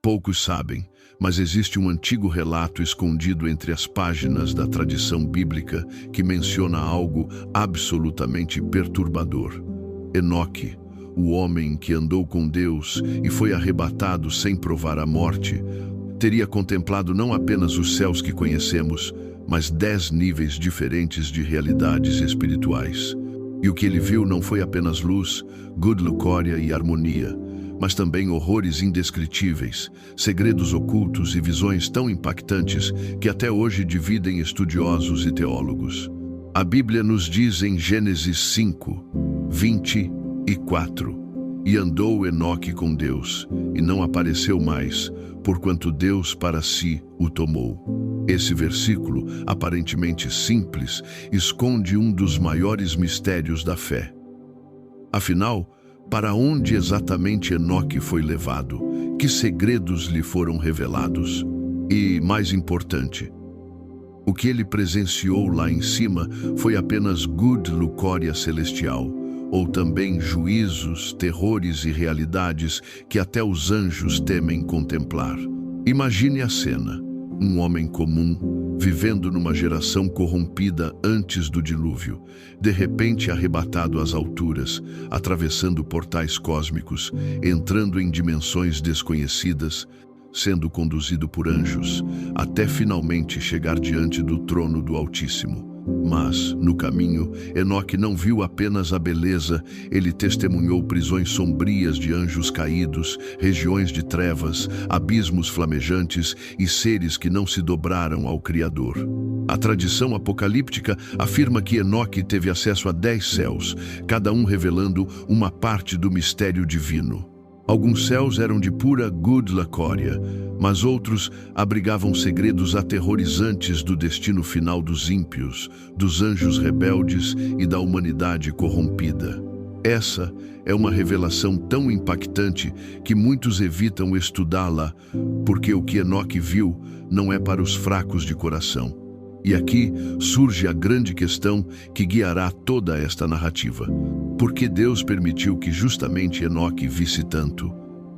Poucos sabem, mas existe um antigo relato escondido entre as páginas da tradição bíblica que menciona algo absolutamente perturbador. Enoque, o homem que andou com Deus e foi arrebatado sem provar a morte, teria contemplado não apenas os céus que conhecemos, mas 10 níveis diferentes de realidades espirituais. E o que ele viu não foi apenas luz, glória e harmonia, mas também horrores indescritíveis, segredos ocultos e visões tão impactantes que até hoje dividem estudiosos e teólogos. A Bíblia nos diz em Gênesis 5, 24: E andou Enoque com Deus, e não apareceu mais, porquanto Deus para si o tomou. Esse versículo, aparentemente simples, esconde um dos maiores mistérios da fé. Afinal, para onde exatamente Enoque foi levado? Que segredos lhe foram revelados? E, mais importante, o que ele presenciou lá em cima foi apenas glória celestial, ou também juízos, terrores e realidades que até os anjos temem contemplar. Imagine a cena: um homem comum, vivendo numa geração corrompida antes do dilúvio, de repente arrebatado às alturas, atravessando portais cósmicos, entrando em dimensões desconhecidas, sendo conduzido por anjos, até finalmente chegar diante do trono do Altíssimo. Mas, no caminho, Enoque não viu apenas a beleza, ele testemunhou prisões sombrias de anjos caídos, regiões de trevas, abismos flamejantes e seres que não se dobraram ao Criador. A tradição apocalíptica afirma que Enoque teve acesso a 10 céus, cada um revelando uma parte do mistério divino. Alguns céus eram de pura glória, mas outros abrigavam segredos aterrorizantes do destino final dos ímpios, dos anjos rebeldes e da humanidade corrompida. Essa é uma revelação tão impactante que muitos evitam estudá-la, porque o que Enoque viu não é para os fracos de coração. E aqui surge a grande questão que guiará toda esta narrativa. Por que Deus permitiu que justamente Enoque visse tanto?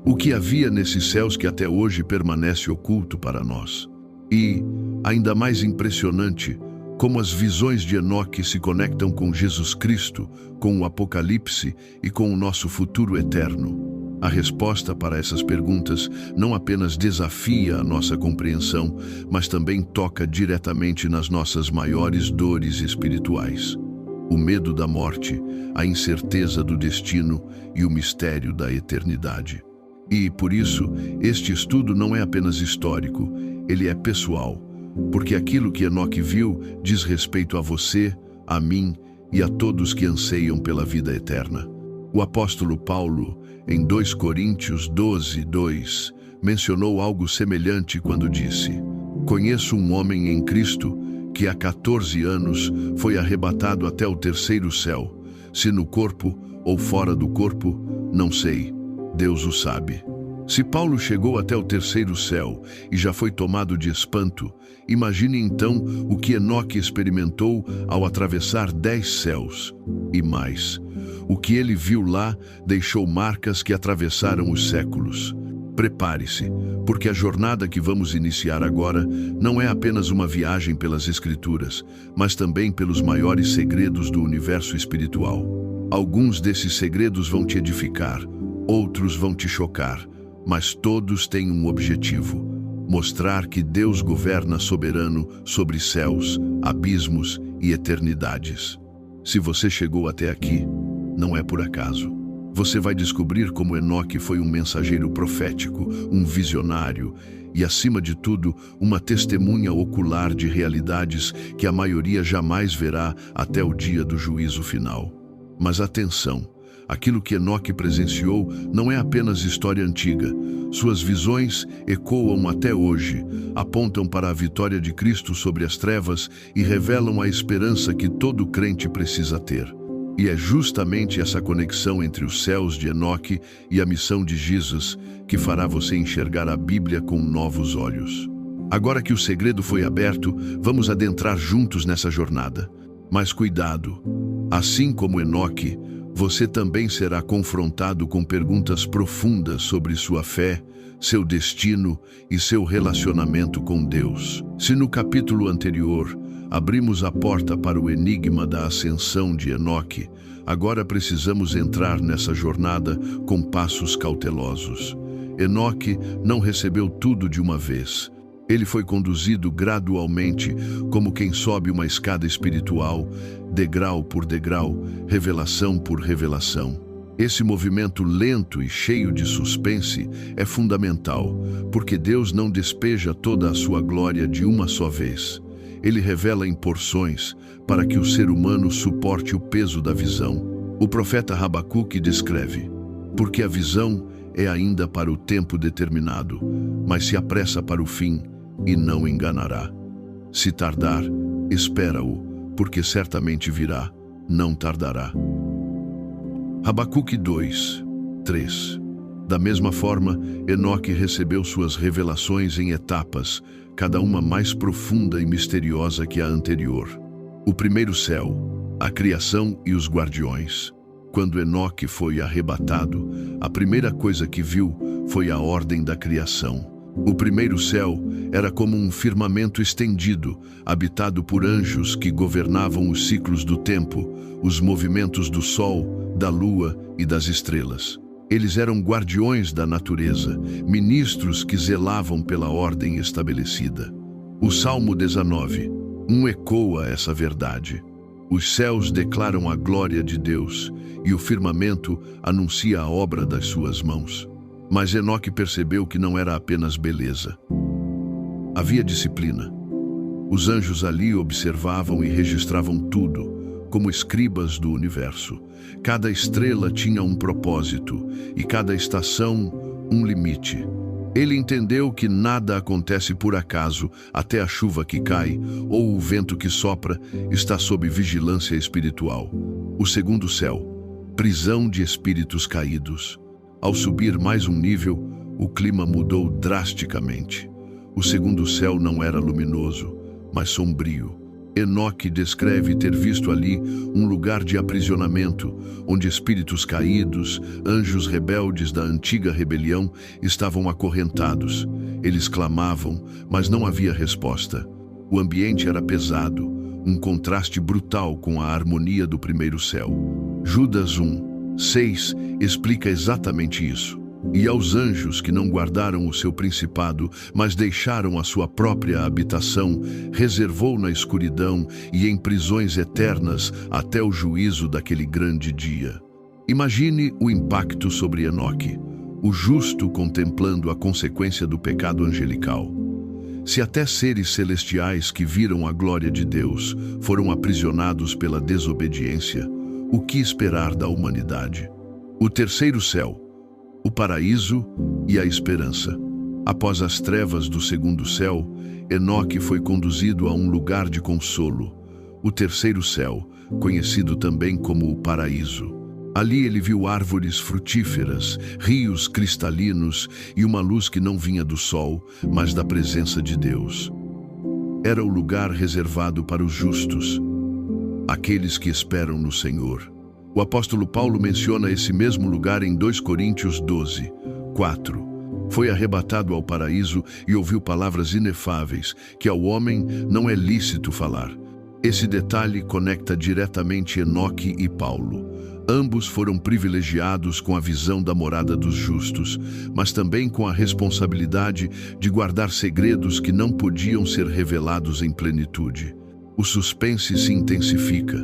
O que havia nesses céus que até hoje permanece oculto para nós? E, ainda mais impressionante, como as visões de Enoque se conectam com Jesus Cristo, com o Apocalipse e com o nosso futuro eterno. A resposta para essas perguntas não apenas desafia a nossa compreensão, mas também toca diretamente nas nossas maiores dores espirituais. O medo da morte, a incerteza do destino e o mistério da eternidade. E, por isso, este estudo não é apenas histórico, ele é pessoal, porque aquilo que Enoque viu diz respeito a você, a mim e a todos que anseiam pela vida eterna. O apóstolo Paulo, em 2 Coríntios 12, 2, mencionou algo semelhante quando disse: Conheço um homem em Cristo que há 14 anos foi arrebatado até o 3º céu, se no corpo ou fora do corpo, não sei, Deus o sabe. Se Paulo chegou até o 3º céu e já foi tomado de espanto, imagine então o que Enoque experimentou ao atravessar 10 céus. E mais, o que ele viu lá deixou marcas que atravessaram os séculos. Prepare-se, porque a jornada que vamos iniciar agora não é apenas uma viagem pelas Escrituras, mas também pelos maiores segredos do universo espiritual. Alguns desses segredos vão te edificar, outros vão te chocar, mas todos têm um objetivo: mostrar que Deus governa soberano sobre céus, abismos e eternidades. Se você chegou até aqui, não é por acaso. Você vai descobrir como Enoque foi um mensageiro profético, um visionário e, acima de tudo, uma testemunha ocular de realidades que a maioria jamais verá até o dia do juízo final. Mas atenção! Aquilo que Enoque presenciou não é apenas história antiga. Suas visões ecoam até hoje, apontam para a vitória de Cristo sobre as trevas e revelam a esperança que todo crente precisa ter. E é justamente essa conexão entre os céus de Enoque e a missão de Jesus que fará você enxergar a Bíblia com novos olhos. Agora que o segredo foi aberto, vamos adentrar juntos nessa jornada. Mas cuidado! Assim como Enoque, você também será confrontado com perguntas profundas sobre sua fé, seu destino e seu relacionamento com Deus. Se no capítulo anterior abrimos a porta para o enigma da ascensão de Enoque, agora precisamos entrar nessa jornada com passos cautelosos. Enoque não recebeu tudo de uma vez. Ele foi conduzido gradualmente, como quem sobe uma escada espiritual, degrau por degrau, revelação por revelação. Esse movimento lento e cheio de suspense é fundamental, porque Deus não despeja toda a sua glória de uma só vez. Ele revela em porções, para que o ser humano suporte o peso da visão. O profeta Habacuque descreve: porque a visão é ainda para o tempo determinado, mas se apressa para o fim, e não enganará. Se tardar, espera-o, porque certamente virá, não tardará. Habacuque 2, 3. Da mesma forma, Enoque recebeu suas revelações em etapas, cada uma mais profunda e misteriosa que a anterior. O primeiro céu, a criação e os guardiões. Quando Enoque foi arrebatado, a primeira coisa que viu foi a ordem da criação. O primeiro céu era como um firmamento estendido, habitado por anjos que governavam os ciclos do tempo, os movimentos do sol, da lua e das estrelas. Eles eram guardiões da natureza, ministros que zelavam pela ordem estabelecida. O Salmo 19, ecoa essa verdade. Os céus declaram a glória de Deus, e o firmamento anuncia a obra das suas mãos. Mas Enoque percebeu que não era apenas beleza. Havia disciplina. Os anjos ali observavam e registravam tudo, como escribas do universo. Cada estrela tinha um propósito, e cada estação um limite. Ele entendeu que nada acontece por acaso, até a chuva que cai, ou o vento que sopra, está sob vigilância espiritual. O segundo céu, prisão de espíritos caídos. Ao subir mais um nível, o clima mudou drasticamente. O segundo céu não era luminoso, mas sombrio. Enoque descreve ter visto ali um lugar de aprisionamento, onde espíritos caídos, anjos rebeldes da antiga rebelião, estavam acorrentados. Eles clamavam, mas não havia resposta. O ambiente era pesado, um contraste brutal com a harmonia do primeiro céu. Judas 1:6 explica exatamente isso. E aos anjos que não guardaram o seu principado, mas deixaram a sua própria habitação, reservou na escuridão e em prisões eternas até o juízo daquele grande dia. Imagine o impacto sobre Enoque, o justo contemplando a consequência do pecado angelical. Se até seres celestiais que viram a glória de Deus foram aprisionados pela desobediência, o que esperar da humanidade? O terceiro céu, o paraíso e a esperança. Após as trevas do segundo céu, Enoque foi conduzido a um lugar de consolo, o terceiro céu, conhecido também como o paraíso. Ali ele viu árvores frutíferas, rios cristalinos e uma luz que não vinha do sol, mas da presença de Deus. Era o lugar reservado para os justos, aqueles que esperam no Senhor. O apóstolo Paulo menciona esse mesmo lugar em 2 Coríntios 12, 4. Foi arrebatado ao paraíso e ouviu palavras inefáveis, que ao homem não é lícito falar. Esse detalhe conecta diretamente Enoque e Paulo. Ambos foram privilegiados com a visão da morada dos justos, mas também com a responsabilidade de guardar segredos que não podiam ser revelados em plenitude. O suspense se intensifica.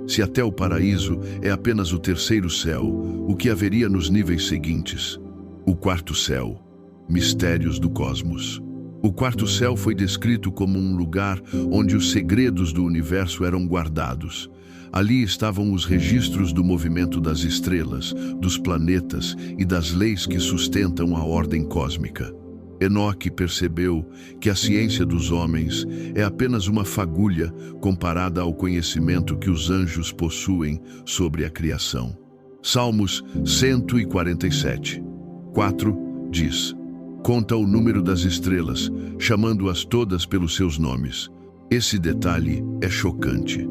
Se até o paraíso é apenas o terceiro céu, o que haveria nos níveis seguintes? O quarto céu, mistérios do cosmos. O quarto céu foi descrito como um lugar onde os segredos do universo eram guardados. Ali estavam os registros do movimento das estrelas, dos planetas e das leis que sustentam a ordem cósmica. Enoque percebeu que a ciência dos homens é apenas uma fagulha comparada ao conhecimento que os anjos possuem sobre a criação. Salmos 147, 4 diz: conta o número das estrelas, chamando-as todas pelos seus nomes. Esse detalhe é chocante.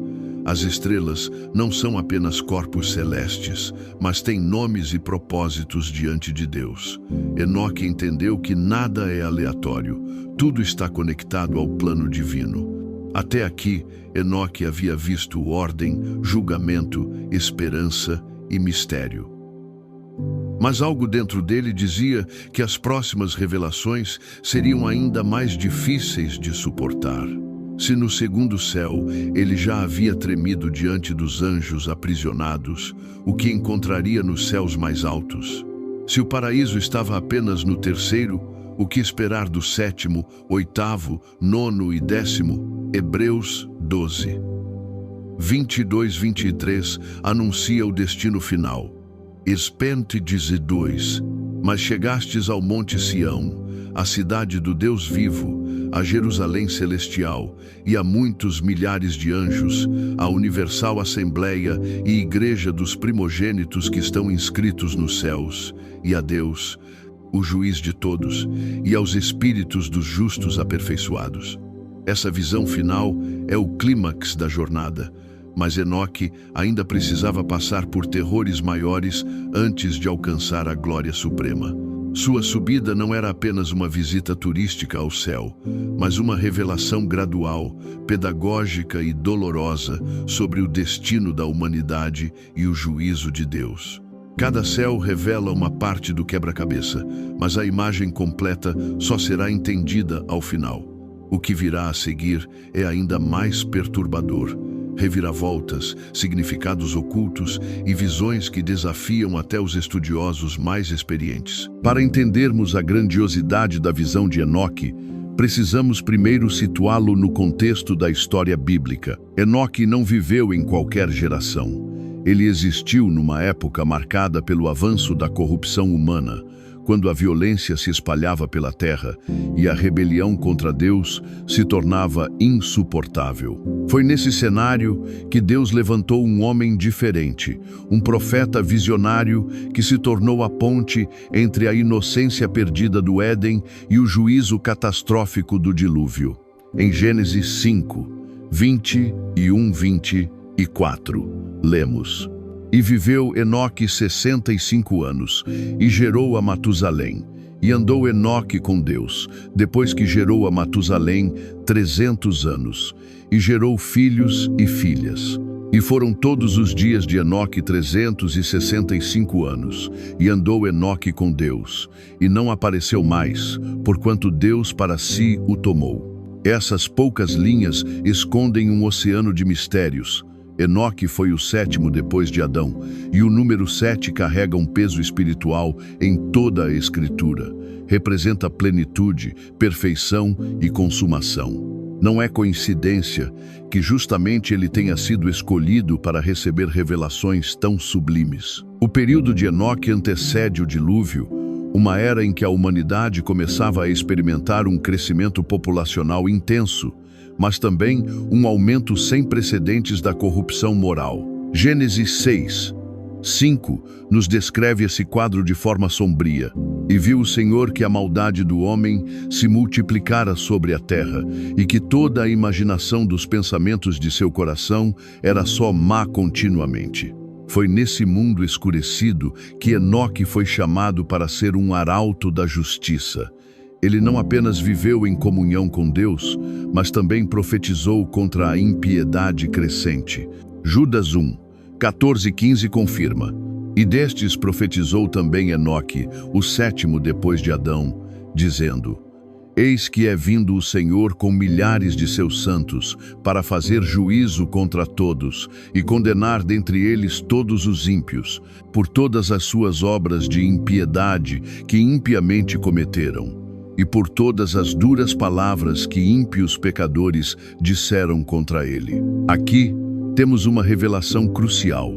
As estrelas não são apenas corpos celestes, mas têm nomes e propósitos diante de Deus. Enoque entendeu que nada é aleatório, tudo está conectado ao plano divino. Até aqui, Enoque havia visto ordem, julgamento, esperança e mistério. Mas algo dentro dele dizia que as próximas revelações seriam ainda mais difíceis de suportar. Se no segundo céu ele já havia tremido diante dos anjos aprisionados, o que encontraria nos céus mais altos? Se o paraíso estava apenas no terceiro, o que esperar do sétimo, oitavo, nono e décimo? Hebreus 12. 22-23 anuncia o destino final. Espente 12. Mas chegastes ao monte Sião, a cidade do Deus vivo, a Jerusalém celestial e a muitos milhares de anjos, a universal assembleia e igreja dos primogênitos que estão inscritos nos céus, e a Deus, o juiz de todos, e aos espíritos dos justos aperfeiçoados. Essa visão final é o clímax da jornada, mas Enoque ainda precisava passar por terrores maiores antes de alcançar a glória suprema. Sua subida não era apenas uma visita turística ao céu, mas uma revelação gradual, pedagógica e dolorosa sobre o destino da humanidade e o juízo de Deus. Cada céu revela uma parte do quebra-cabeça, mas a imagem completa só será entendida ao final. O que virá a seguir é ainda mais perturbador. Reviravoltas, significados ocultos e visões que desafiam até os estudiosos mais experientes. Para entendermos a grandiosidade da visão de Enoque, precisamos primeiro situá-lo no contexto da história bíblica. Enoque não viveu em qualquer geração. Ele existiu numa época marcada pelo avanço da corrupção humana, quando a violência se espalhava pela terra e a rebelião contra Deus se tornava insuportável. Foi nesse cenário que Deus levantou um homem diferente, um profeta visionário que se tornou a ponte entre a inocência perdida do Éden e o juízo catastrófico do dilúvio. Em Gênesis 5, 21-24, lemos: E viveu Enoque 65 anos, e gerou a Matusalém. E andou Enoque com Deus, depois que gerou a Matusalém 300 anos, e gerou filhos e filhas. E foram todos os dias de Enoque 365 anos, e andou Enoque com Deus, e não apareceu mais, porquanto Deus para si o tomou. Essas poucas linhas escondem um oceano de mistérios. Enoque foi o sétimo depois de Adão, e o número 7 carrega um peso espiritual em toda a Escritura. Representa plenitude, perfeição e consumação. Não é coincidência que justamente ele tenha sido escolhido para receber revelações tão sublimes. O período de Enoque antecede o dilúvio, uma era em que a humanidade começava a experimentar um crescimento populacional intenso, mas também um aumento sem precedentes da corrupção moral. Gênesis 6, 5 nos descreve esse quadro de forma sombria. E viu o Senhor que a maldade do homem se multiplicara sobre a terra, e que toda a imaginação dos pensamentos de seu coração era só má continuamente. Foi nesse mundo escurecido que Enoque foi chamado para ser um arauto da justiça. Ele não apenas viveu em comunhão com Deus, mas também profetizou contra a impiedade crescente. Judas 1, 14-15 confirma: E destes profetizou também Enoque, o sétimo depois de Adão, dizendo: Eis que é vindo o Senhor com milhares de seus santos, para fazer juízo contra todos, e condenar dentre eles todos os ímpios, por todas as suas obras de impiedade que impiamente cometeram, e por todas as duras palavras que ímpios pecadores disseram contra ele. Aqui temos uma revelação crucial.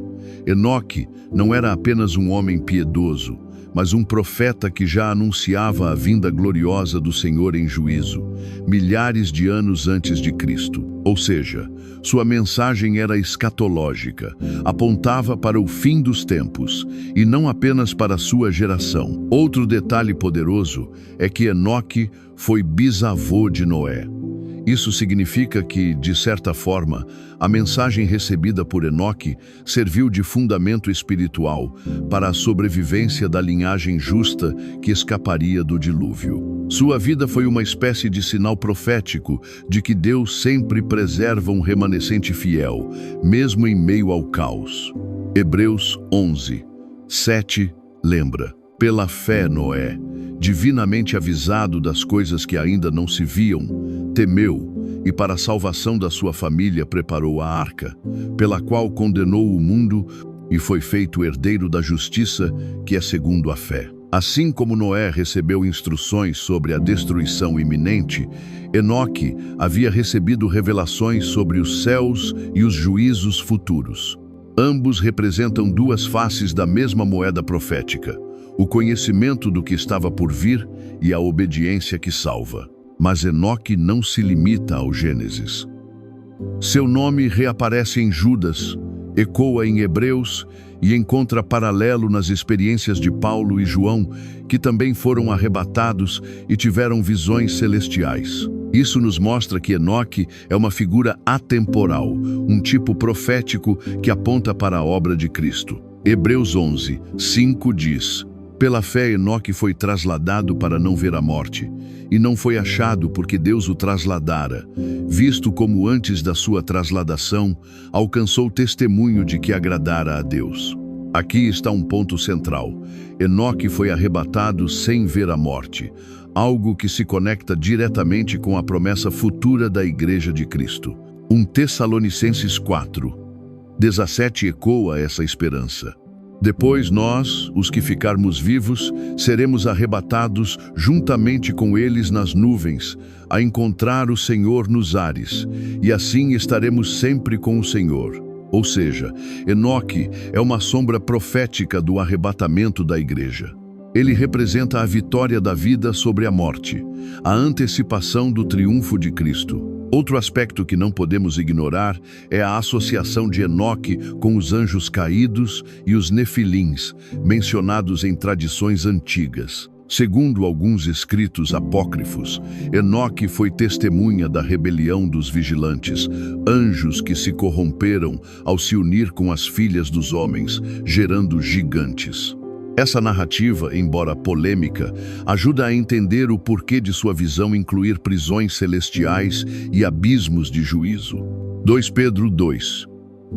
Enoque não era apenas um homem piedoso, mas um profeta que já anunciava a vinda gloriosa do Senhor em juízo, milhares de anos antes de Cristo. Ou seja, sua mensagem era escatológica, apontava para o fim dos tempos, e não apenas para a sua geração. Outro detalhe poderoso é que Enoque foi bisavô de Noé. Isso significa que, de certa forma, a mensagem recebida por Enoque serviu de fundamento espiritual para a sobrevivência da linhagem justa que escaparia do dilúvio. Sua vida foi uma espécie de sinal profético de que Deus sempre preserva um remanescente fiel, mesmo em meio ao caos. Hebreus 11, 7 lembra: pela fé Noé, divinamente avisado das coisas que ainda não se viam, temeu e para a salvação da sua família preparou a arca, pela qual condenou o mundo e foi feito herdeiro da justiça, que é segundo a fé. Assim como Noé recebeu instruções sobre a destruição iminente, Enoque havia recebido revelações sobre os céus e os juízos futuros. Ambos representam duas faces da mesma moeda profética: o conhecimento do que estava por vir e a obediência que salva. Mas Enoque não se limita ao Gênesis. Seu nome reaparece em Judas, ecoa em Hebreus e encontra paralelo nas experiências de Paulo e João, que também foram arrebatados e tiveram visões celestiais. Isso nos mostra que Enoque é uma figura atemporal, um tipo profético que aponta para a obra de Cristo. Hebreus 11, 5 diz: pela fé Enoque foi trasladado para não ver a morte, e não foi achado porque Deus o trasladara, visto como antes da sua trasladação alcançou testemunho de que agradara a Deus. Aqui está um ponto central: Enoque foi arrebatado sem ver a morte, algo que se conecta diretamente com a promessa futura da Igreja de Cristo. 1 Tessalonicenses 4, 17 ecoa essa esperança. Depois nós, os que ficarmos vivos, seremos arrebatados juntamente com eles nas nuvens, a encontrar o Senhor nos ares, e assim estaremos sempre com o Senhor. Ou seja, Enoque é uma sombra profética do arrebatamento da igreja. Ele representa a vitória da vida sobre a morte, a antecipação do triunfo de Cristo. Outro aspecto que não podemos ignorar é a associação de Enoque com os anjos caídos e os nefilins, mencionados em tradições antigas. Segundo alguns escritos apócrifos, Enoque foi testemunha da rebelião dos vigilantes, anjos que se corromperam ao se unir com as filhas dos homens, gerando gigantes. Essa narrativa, embora polêmica, ajuda a entender o porquê de sua visão incluir prisões celestiais e abismos de juízo. 2 Pedro 2,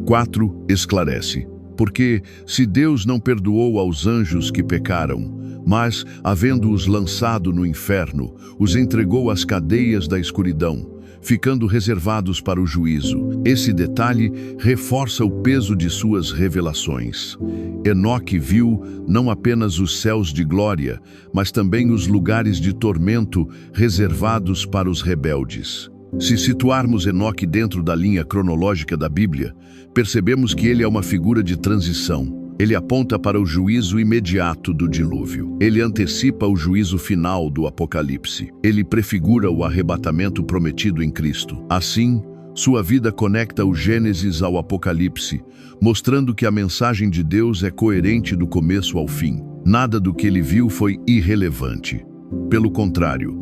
4 esclarece: porque, se Deus não perdoou aos anjos que pecaram, mas, havendo-os lançado no inferno, os entregou às cadeias da escuridão, ficando reservados para o juízo. Esse detalhe reforça o peso de suas revelações. Enoque viu não apenas os céus de glória, mas também os lugares de tormento reservados para os rebeldes. Se situarmos Enoque dentro da linha cronológica da Bíblia, percebemos que ele é uma figura de transição. Ele aponta para o juízo imediato do dilúvio. Ele antecipa o juízo final do Apocalipse. Ele prefigura o arrebatamento prometido em Cristo. Assim, sua vida conecta o Gênesis ao Apocalipse, mostrando que a mensagem de Deus é coerente do começo ao fim. Nada do que ele viu foi irrelevante. Pelo contrário,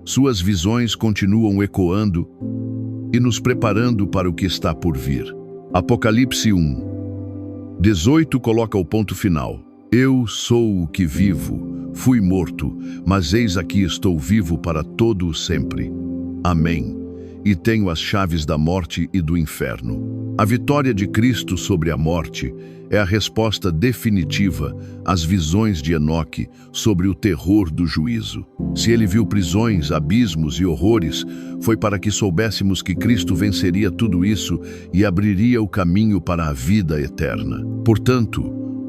suas visões continuam ecoando e nos preparando para o que está por vir. Apocalipse 1, 18 coloca o ponto final. Eu sou o que vivo, fui morto, mas eis aqui estou vivo para todo o sempre. Amém. E tenho as chaves da morte e do inferno. A vitória de Cristo sobre a morte é a resposta definitiva às visões de Enoque sobre o terror do juízo. Se ele viu prisões, abismos e horrores, foi para que soubéssemos que Cristo venceria tudo isso e abriria o caminho para a vida eterna. Portanto,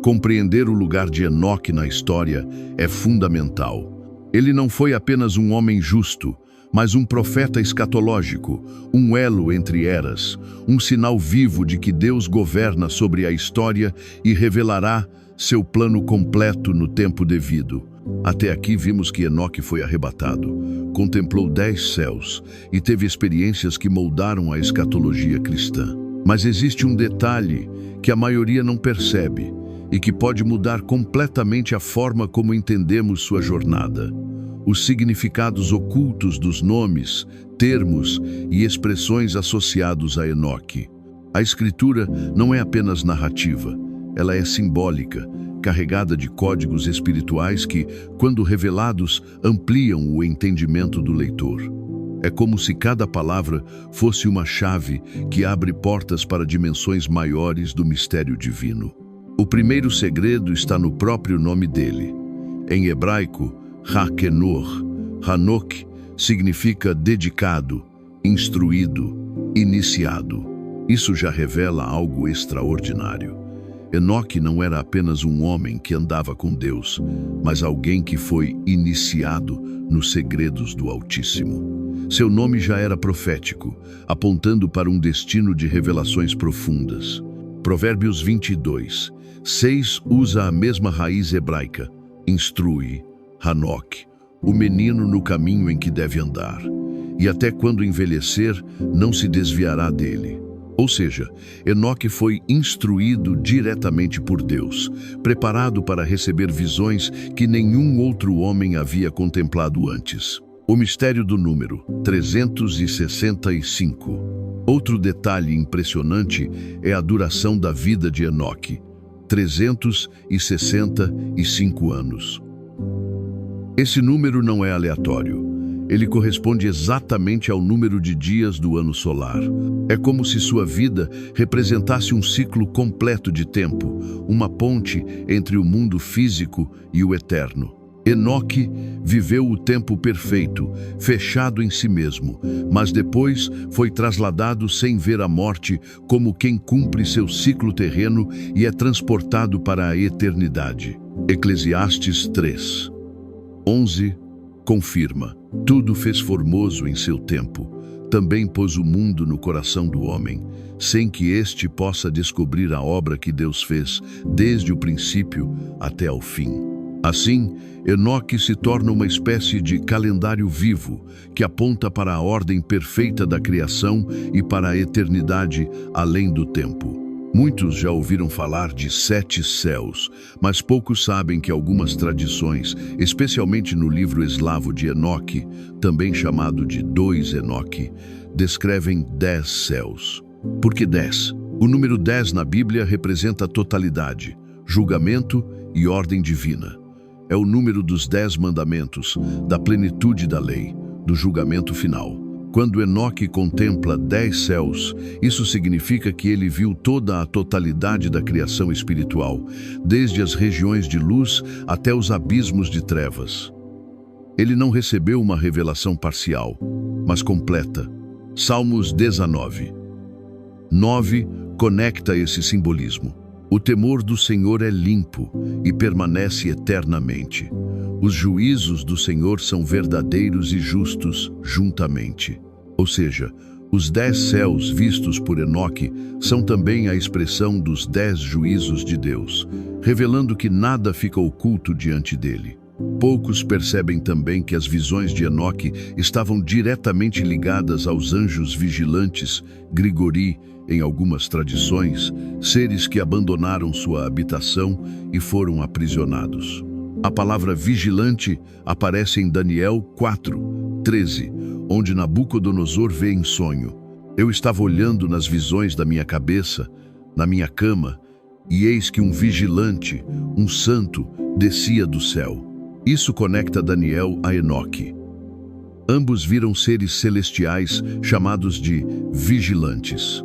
compreender o lugar de Enoque na história é fundamental. Ele não foi apenas um homem justo, mas um profeta escatológico, um elo entre eras, um sinal vivo de que Deus governa sobre a história e revelará seu plano completo no tempo devido. Até aqui vimos que Enoque foi arrebatado, contemplou 10 céus e teve experiências que moldaram a escatologia cristã. Mas existe um detalhe que a maioria não percebe e que pode mudar completamente a forma como entendemos sua jornada. os significados ocultos dos nomes, termos e expressões associados a Enoque. A Escritura não é apenas narrativa, ela é simbólica, carregada de códigos espirituais que, quando revelados, ampliam o entendimento do leitor. É como se cada palavra fosse uma chave que abre portas para dimensões maiores do mistério divino. O primeiro segredo está no próprio nome dele. Em hebraico, Hakenor, Hanok, significa dedicado, instruído, iniciado. Isso já revela algo extraordinário. Enoque não era apenas um homem que andava com Deus, mas alguém que foi iniciado nos segredos do Altíssimo. Seu nome já era profético, apontando para um destino de revelações profundas. Provérbios 22:6 usa a mesma raiz hebraica, instrui, Hanok, o menino no caminho em que deve andar, e até quando envelhecer, não se desviará dele. Ou seja, Enoque foi instruído diretamente por Deus, preparado para receber visões que nenhum outro homem havia contemplado antes. O mistério do número 365. Outro detalhe impressionante é a duração da vida de Enoque, 365 anos. Esse número não é aleatório. Ele corresponde exatamente ao número de dias do ano solar. É como se sua vida representasse um ciclo completo de tempo, uma ponte entre o mundo físico e o eterno. Enoque viveu o tempo perfeito, fechado em si mesmo, mas depois foi trasladado sem ver a morte, como quem cumpre seu ciclo terreno e é transportado para a eternidade. Eclesiastes 3:11 confirma: tudo fez formoso em seu tempo. Também pôs o mundo no coração do homem, sem que este possa descobrir a obra que Deus fez, desde o princípio até ao fim. Assim, Enoque se torna uma espécie de calendário vivo, que aponta para a ordem perfeita da criação e para a eternidade além do tempo. Muitos já ouviram falar de 7 céus, mas poucos sabem que algumas tradições, especialmente no livro eslavo de Enoque, também chamado de 2 Enoque, descrevem 10 céus. Por que 10? O número 10 na Bíblia representa totalidade, julgamento e ordem divina. É o número dos 10 mandamentos, da plenitude da lei, do julgamento final. Quando Enoque contempla 10 céus, isso significa que ele viu toda a totalidade da criação espiritual, desde as regiões de luz até os abismos de trevas. Ele não recebeu uma revelação parcial, mas completa. Salmos 19:9 conecta esse simbolismo. O temor do Senhor é limpo e permanece eternamente. Os juízos do Senhor são verdadeiros e justos juntamente. Ou seja, os 10 céus vistos por Enoque são também a expressão dos 10 juízos de Deus, revelando que nada fica oculto diante dele. Poucos percebem também que as visões de Enoque estavam diretamente ligadas aos anjos vigilantes, Grigori, em algumas tradições, seres que abandonaram sua habitação e foram aprisionados. A palavra vigilante aparece em Daniel 4:13, onde Nabucodonosor vê em sonho: eu estava olhando nas visões da minha cabeça, na minha cama, e eis que um vigilante, um santo, descia do céu. Isso conecta Daniel a Enoque. Ambos viram seres celestiais chamados de vigilantes.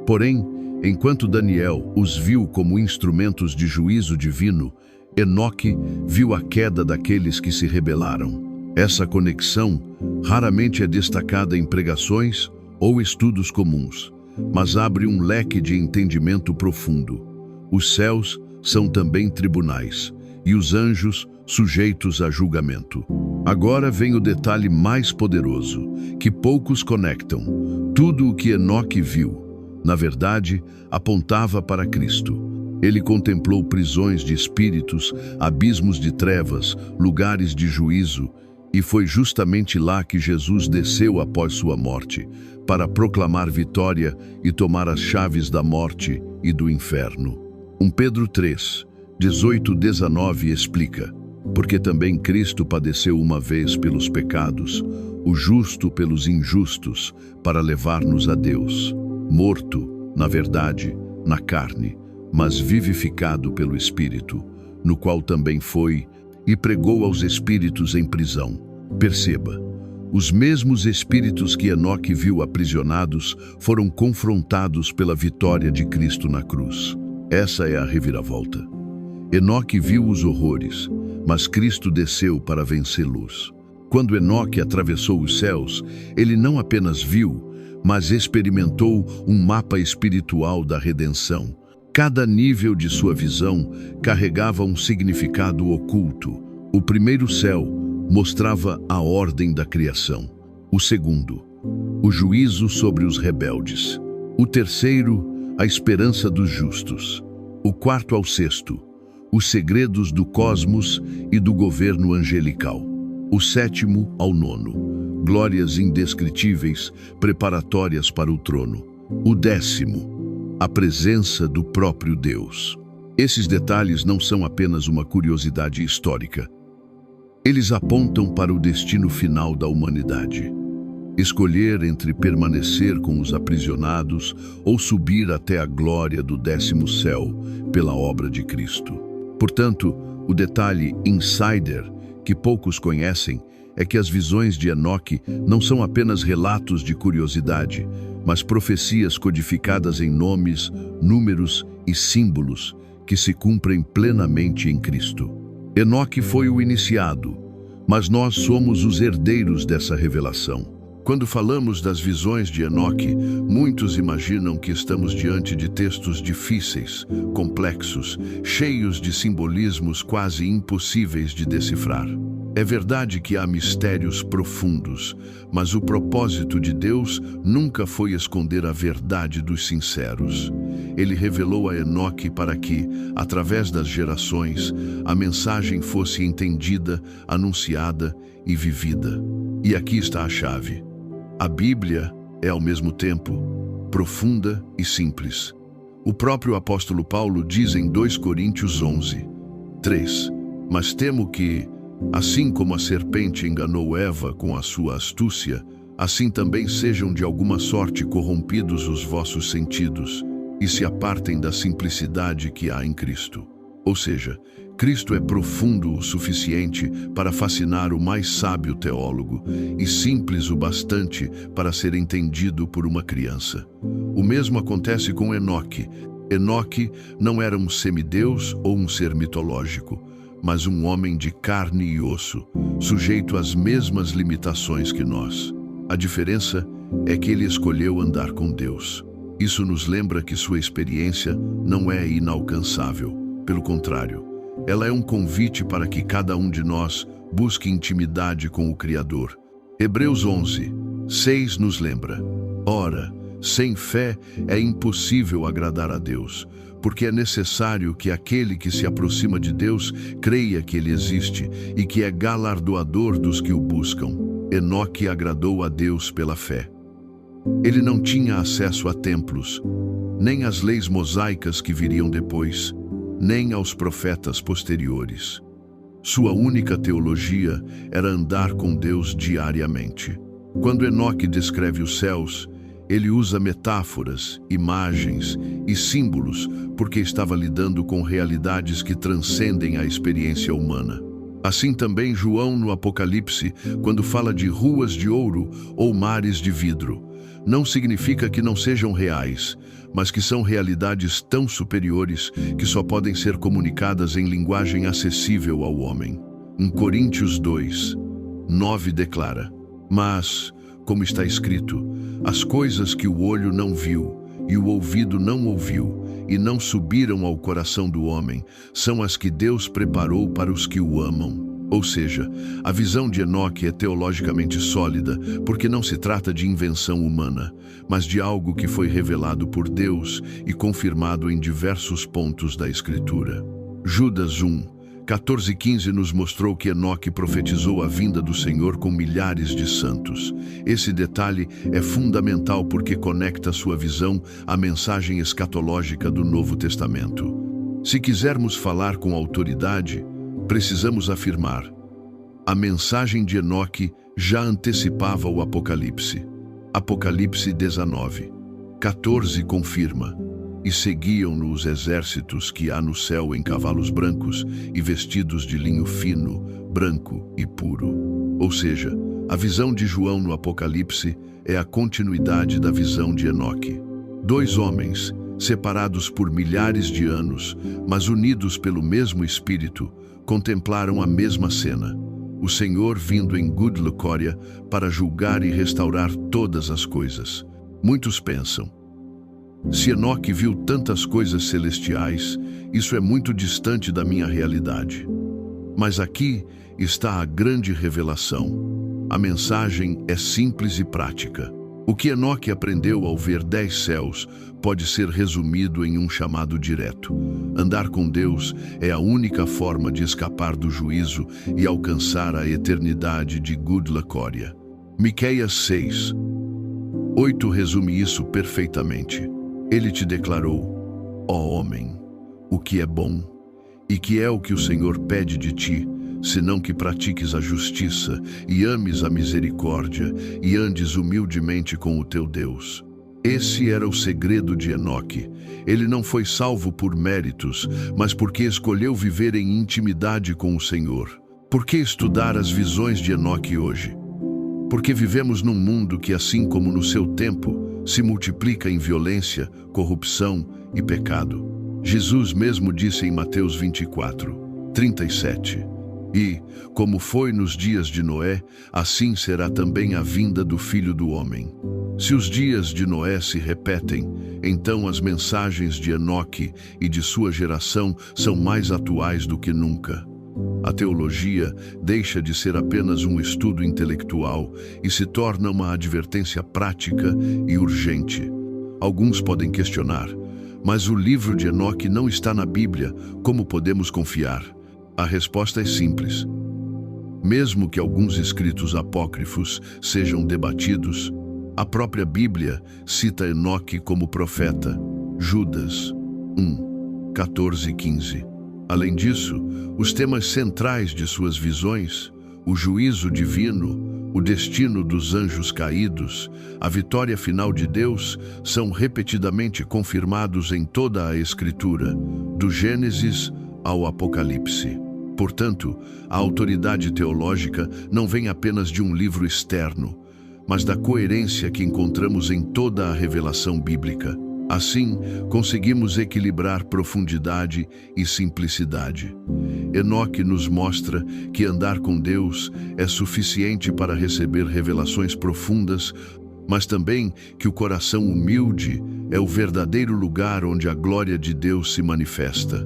Porém, enquanto Daniel os viu como instrumentos de juízo divino, Enoque viu a queda daqueles que se rebelaram. Essa conexão raramente é destacada em pregações ou estudos comuns, mas abre um leque de entendimento profundo. Os céus são também tribunais, e os anjos sujeitos a julgamento. Agora vem o detalhe mais poderoso, que poucos conectam. Tudo o que Enoque viu, na verdade, apontava para Cristo. Ele contemplou prisões de espíritos, abismos de trevas, lugares de juízo, e foi justamente lá que Jesus desceu após sua morte, para proclamar vitória e tomar as chaves da morte e do inferno. 1 Pedro 3:18-19 explica: Porque também Cristo padeceu uma vez pelos pecados, o justo pelos injustos, para levar-nos a Deus, morto, na verdade, na carne, mas vivificado pelo Espírito, no qual também foi e pregou aos espíritos em prisão. Perceba, os mesmos espíritos que Enoque viu aprisionados foram confrontados pela vitória de Cristo na cruz. Essa é a reviravolta. Enoque viu os horrores, mas Cristo desceu para vencê-los. Quando Enoque atravessou os céus, ele não apenas viu, mas experimentou um mapa espiritual da redenção. Cada nível de sua visão carregava um significado oculto. O primeiro céu mostrava a ordem da criação. O segundo, o juízo sobre os rebeldes. O terceiro, a esperança dos justos. O quarto ao sexto, os segredos do cosmos e do governo angelical. O sétimo ao nono, glórias indescritíveis preparatórias para o trono. O décimo, a presença do próprio Deus. Esses detalhes não são apenas uma curiosidade histórica. Eles apontam para o destino final da humanidade. Escolher entre permanecer com os aprisionados ou subir até a glória do 10º céu pela obra de Cristo. Portanto, o detalhe insider que poucos conhecem é que as visões de Enoque não são apenas relatos de curiosidade, mas profecias codificadas em nomes, números e símbolos que se cumprem plenamente em Cristo. Enoque foi o iniciado, mas nós somos os herdeiros dessa revelação. Quando falamos das visões de Enoque, muitos imaginam que estamos diante de textos difíceis, complexos, cheios de simbolismos quase impossíveis de decifrar. É verdade que há mistérios profundos, mas o propósito de Deus nunca foi esconder a verdade dos sinceros. Ele revelou a Enoque para que, através das gerações, a mensagem fosse entendida, anunciada e vivida. E aqui está a chave. A Bíblia é, ao mesmo tempo, profunda e simples. O próprio apóstolo Paulo diz em 2 Coríntios 11:3: Mas temo que, assim como a serpente enganou Eva com a sua astúcia, assim também sejam de alguma sorte corrompidos os vossos sentidos e se apartem da simplicidade que há em Cristo. Ou seja, Cristo é profundo o suficiente para fascinar o mais sábio teólogo e simples o bastante para ser entendido por uma criança. O mesmo acontece com Enoque. Enoque não era um semideus ou um ser mitológico, mas um homem de carne e osso, sujeito às mesmas limitações que nós. A diferença é que ele escolheu andar com Deus. Isso nos lembra que sua experiência não é inalcançável. Pelo contrário, ela é um convite para que cada um de nós busque intimidade com o Criador. Hebreus 11:6 nos lembra: Ora, sem fé é impossível agradar a Deus, porque é necessário que aquele que se aproxima de Deus creia que Ele existe e que é galardoador dos que o buscam. Enoque agradou a Deus pela fé. Ele não tinha acesso a templos, nem às leis mosaicas que viriam depois, nem aos profetas posteriores. Sua única teologia era andar com Deus diariamente. Quando Enoque descreve os céus, ele usa metáforas, imagens e símbolos porque estava lidando com realidades que transcendem a experiência humana. Assim também João no Apocalipse, quando fala de ruas de ouro ou mares de vidro, não significa que não sejam reais, mas que são realidades tão superiores que só podem ser comunicadas em linguagem acessível ao homem. Em Coríntios 2:9 declara: Mas, como está escrito, as coisas que o olho não viu e o ouvido não ouviu e não subiram ao coração do homem, são as que Deus preparou para os que o amam. Ou seja, a visão de Enoque é teologicamente sólida, porque não se trata de invenção humana, mas de algo que foi revelado por Deus e confirmado em diversos pontos da Escritura. Judas 1:14-15 nos mostrou que Enoque profetizou a vinda do Senhor com milhares de santos. Esse detalhe é fundamental porque conecta sua visão à mensagem escatológica do Novo Testamento. Se quisermos falar com autoridade, precisamos afirmar: a mensagem de Enoque já antecipava o Apocalipse. Apocalipse 19:14 confirma: e seguiam-no os exércitos que há no céu em cavalos brancos e vestidos de linho fino, branco e puro. Ou seja, a visão de João no Apocalipse é a continuidade da visão de Enoque. Dois homens, separados por milhares de anos, mas unidos pelo mesmo Espírito, contemplaram a mesma cena: o Senhor vindo em glória para julgar e restaurar todas as coisas. Muitos pensam: se Enoque viu tantas coisas celestiais, isso é muito distante da minha realidade. Mas aqui está a grande revelação. A mensagem é simples e prática. O que Enoque aprendeu ao ver 10 céus pode ser resumido em um chamado direto: andar com Deus é a única forma de escapar do juízo e alcançar a eternidade de glória. Miqueias 6:8 resume isso perfeitamente. Ele te declarou: ó homem, o que é bom, e que é o que o Senhor pede de ti, senão que pratiques a justiça e ames a misericórdia e andes humildemente com o teu Deus. Esse era o segredo de Enoque. Ele não foi salvo por méritos, mas porque escolheu viver em intimidade com o Senhor. Por que estudar as visões de Enoque hoje? Porque vivemos num mundo que, assim como no seu tempo, se multiplica em violência, corrupção e pecado. Jesus mesmo disse em Mateus 24:37: e, como foi nos dias de Noé, assim será também a vinda do Filho do Homem. Se os dias de Noé se repetem, então as mensagens de Enoque e de sua geração são mais atuais do que nunca. A teologia deixa de ser apenas um estudo intelectual e se torna uma advertência prática e urgente. Alguns podem questionar: mas o livro de Enoque não está na Bíblia, como podemos confiar? A resposta é simples. Mesmo que alguns escritos apócrifos sejam debatidos, a própria Bíblia cita Enoque como profeta. Judas 1:14 e 15. Além disso, os temas centrais de suas visões, o juízo divino, o destino dos anjos caídos, a vitória final de Deus, são repetidamente confirmados em toda a Escritura, do Gênesis ao Apocalipse. Portanto, a autoridade teológica não vem apenas de um livro externo, mas da coerência que encontramos em toda a revelação bíblica. Assim, conseguimos equilibrar profundidade e simplicidade. Enoque nos mostra que andar com Deus é suficiente para receber revelações profundas, mas também que o coração humilde é o verdadeiro lugar onde a glória de Deus se manifesta.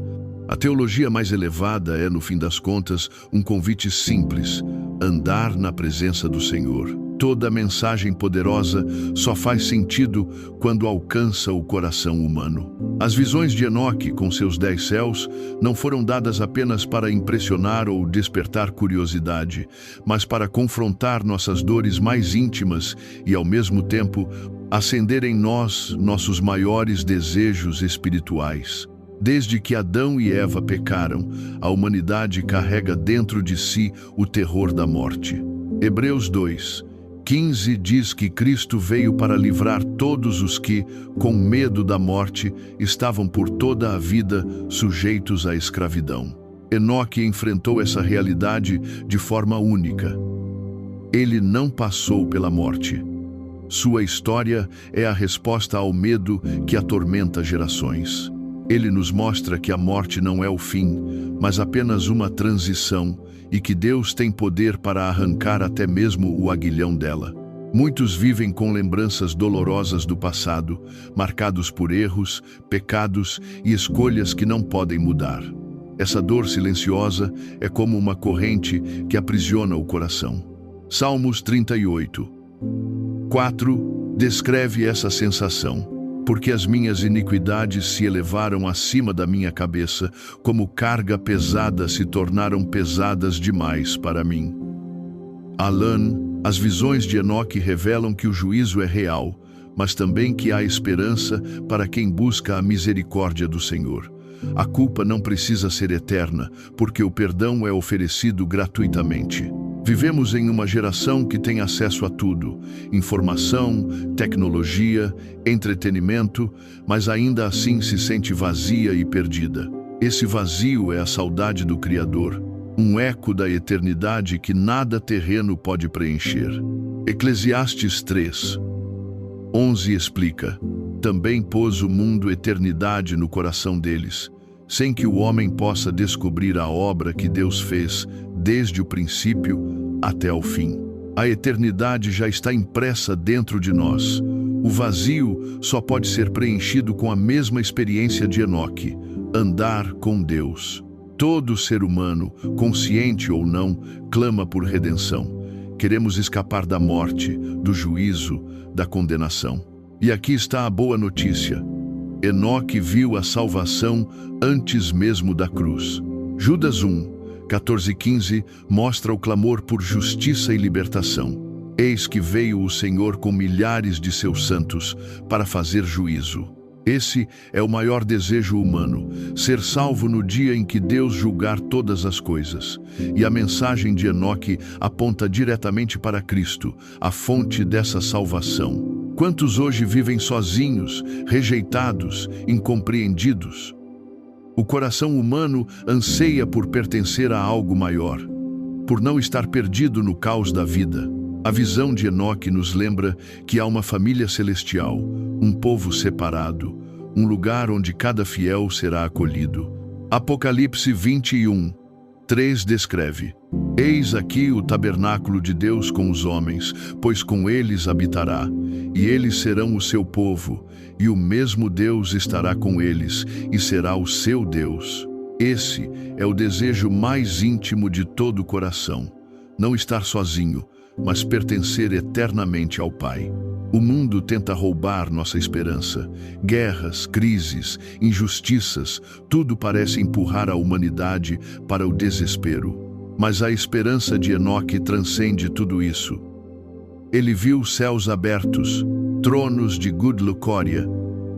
A teologia mais elevada é, no fim das contas, um convite simples: andar na presença do Senhor. Toda mensagem poderosa só faz sentido quando alcança o coração humano. As visões de Enoque, com seus 10 céus, não foram dadas apenas para impressionar ou despertar curiosidade, mas para confrontar nossas dores mais íntimas e, ao mesmo tempo, acender em nós nossos maiores desejos espirituais. Desde que Adão e Eva pecaram, a humanidade carrega dentro de si o terror da morte. Hebreus 2:15 diz que Cristo veio para livrar todos os que, com medo da morte, estavam por toda a vida sujeitos à escravidão. Enoque enfrentou essa realidade de forma única. Ele não passou pela morte. Sua história é a resposta ao medo que atormenta gerações. Ele nos mostra que a morte não é o fim, mas apenas uma transição, e que Deus tem poder para arrancar até mesmo o aguilhão dela. Muitos vivem com lembranças dolorosas do passado, marcados por erros, pecados e escolhas que não podem mudar. Essa dor silenciosa é como uma corrente que aprisiona o coração. Salmos 38:4 descreve essa sensação. Porque as minhas iniquidades se elevaram acima da minha cabeça, como carga pesada se tornaram pesadas demais para mim. Alan, as visões de Enoque revelam que o juízo é real, mas também que há esperança para quem busca a misericórdia do Senhor. a culpa não precisa ser eterna, porque o perdão é oferecido gratuitamente. Vivemos em uma geração que tem acesso a tudo: informação, tecnologia, entretenimento, mas ainda assim se sente vazia e perdida. Esse vazio é a saudade do Criador, um eco da eternidade que nada terreno pode preencher. Eclesiastes 3:11 explica: também pôs o mundo eternidade no coração deles, sem que o homem possa descobrir a obra que Deus fez desde o princípio até o fim. A eternidade já está impressa dentro de nós. O vazio só pode ser preenchido com a mesma experiência de Enoque: andar com Deus. Todo ser humano, consciente ou não, clama por redenção. Queremos escapar da morte, do juízo, da condenação. E aqui está a boa notícia: Enoque viu a salvação antes mesmo da cruz. Judas 1:14-15 mostra o clamor por justiça e libertação. Eis que veio o Senhor com milhares de seus santos para fazer juízo. Esse é o maior desejo humano: ser salvo no dia em que Deus julgar todas as coisas. E a mensagem de Enoque aponta diretamente para Cristo, a fonte dessa salvação. Quantos hoje vivem sozinhos, rejeitados, incompreendidos? O coração humano anseia por pertencer a algo maior, por não estar perdido no caos da vida. A visão de Enoque nos lembra que há uma família celestial, um povo separado, um lugar onde cada fiel será acolhido. Apocalipse 21:3 descreve: eis aqui o tabernáculo de Deus com os homens, pois com eles habitará, e eles serão o seu povo, e o mesmo Deus estará com eles, e será o seu Deus. Esse é o desejo mais íntimo de todo o coração: não estar sozinho, mas pertencer eternamente ao Pai. O mundo tenta roubar nossa esperança. Guerras, crises, injustiças, tudo parece empurrar a humanidade para o desespero. Mas a esperança de Enoque transcende tudo isso. Ele viu céus abertos, tronos de glória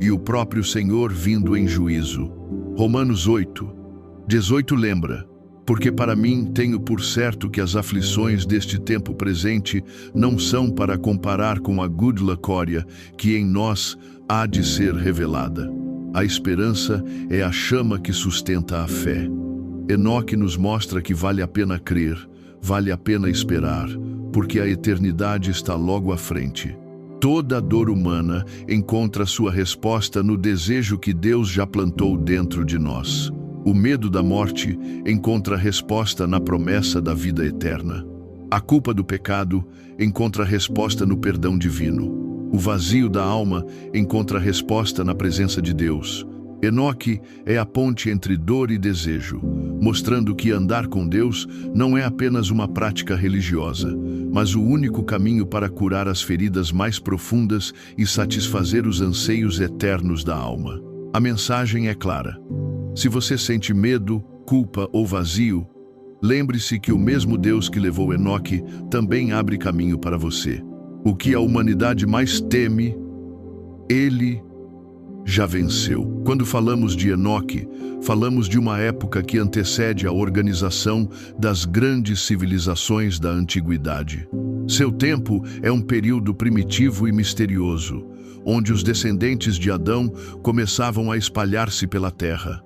e o próprio Senhor vindo em juízo. Romanos 8:18 lembra: porque para mim tenho por certo que as aflições deste tempo presente não são para comparar com a glória que em nós há de ser revelada. A esperança é a chama que sustenta a fé. Enoque nos mostra que vale a pena crer, vale a pena esperar, porque a eternidade está logo à frente. Toda a dor humana encontra sua resposta no desejo que Deus já plantou dentro de nós. O medo da morte encontra resposta na promessa da vida eterna. A culpa do pecado encontra resposta no perdão divino. O vazio da alma encontra resposta na presença de Deus. Enoque é a ponte entre dor e desejo, mostrando que andar com Deus não é apenas uma prática religiosa, mas o único caminho para curar as feridas mais profundas e satisfazer os anseios eternos da alma. A mensagem é clara: se você sente medo, culpa ou vazio, lembre-se que o mesmo Deus que levou Enoque também abre caminho para você. O que a humanidade mais teme, Ele já venceu. Quando falamos de Enoque, falamos de uma época que antecede a organização das grandes civilizações da antiguidade. Seu tempo é um período primitivo e misterioso, onde os descendentes de Adão começavam a espalhar-se pela terra.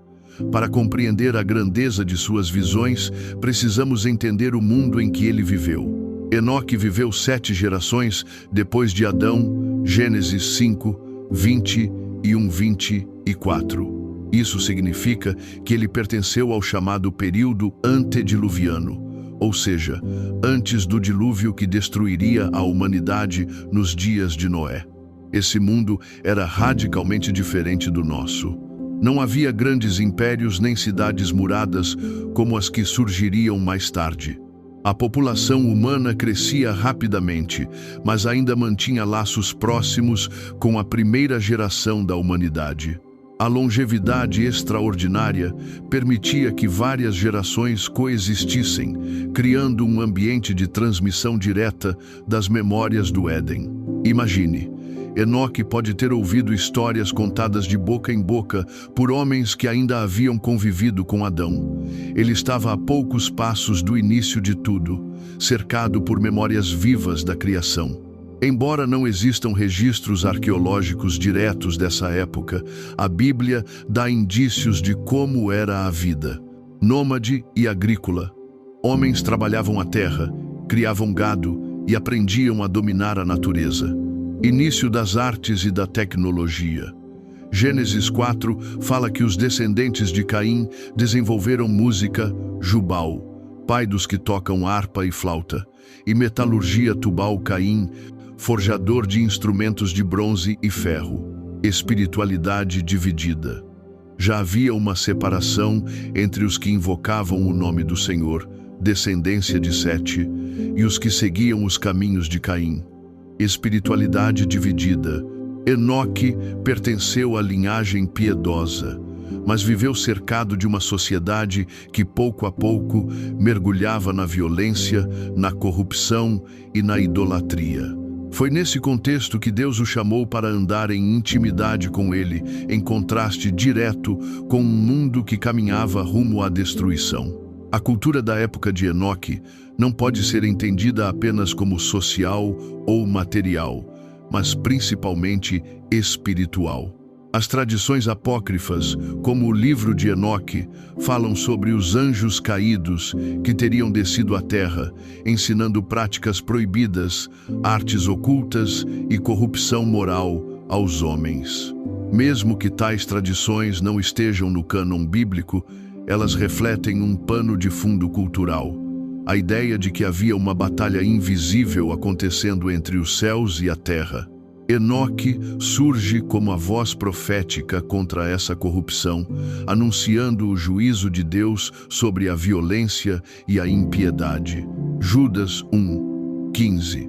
Para compreender a grandeza de suas visões, precisamos entender o mundo em que ele viveu. Enoque viveu 7 gerações depois de Adão, Gênesis 5:20 e 1:24. Isso significa que ele pertenceu ao chamado período antediluviano, ou seja, antes do dilúvio que destruiria a humanidade nos dias de Noé. Esse mundo era radicalmente diferente do nosso. Não havia grandes impérios nem cidades muradas como as que surgiriam mais tarde. A população humana crescia rapidamente, mas ainda mantinha laços próximos com a primeira geração da humanidade. A longevidade extraordinária permitia que várias gerações coexistissem, criando um ambiente de transmissão direta das memórias do Éden. Imagine, Enoque pode ter ouvido histórias contadas de boca em boca por homens que ainda haviam convivido com Adão. Ele estava a poucos passos do início de tudo, cercado por memórias vivas da criação. Embora não existam registros arqueológicos diretos dessa época, a Bíblia dá indícios de como era a vida. Nômade e agrícola. Homens trabalhavam a terra, criavam gado e aprendiam a dominar a natureza. Início das artes e da tecnologia. Gênesis 4 fala que os descendentes de Caim desenvolveram música Jubal, pai dos que tocam harpa e flauta, e metalurgia Tubal-Caim, forjador de instrumentos de bronze e ferro. Espiritualidade dividida. Já havia uma separação entre os que invocavam o nome do Senhor, descendência de Sete, e os que seguiam os caminhos de Caim. Espiritualidade dividida. Enoque pertenceu à linhagem piedosa, mas viveu cercado de uma sociedade que pouco a pouco mergulhava na violência, na corrupção e na idolatria. Foi nesse contexto que Deus o chamou para andar em intimidade com ele, em contraste direto com um mundo que caminhava rumo à destruição. A cultura da época de Enoque não pode ser entendida apenas como social ou material, mas principalmente espiritual. As tradições apócrifas, como o livro de Enoque, falam sobre os anjos caídos que teriam descido à terra, ensinando práticas proibidas, artes ocultas e corrupção moral aos homens. Mesmo que tais tradições não estejam no cânon bíblico, elas refletem um pano de fundo cultural. A ideia de que havia uma batalha invisível acontecendo entre os céus e a terra. Enoque surge como a voz profética contra essa corrupção, anunciando o juízo de Deus sobre a violência e a impiedade. Judas 1:15.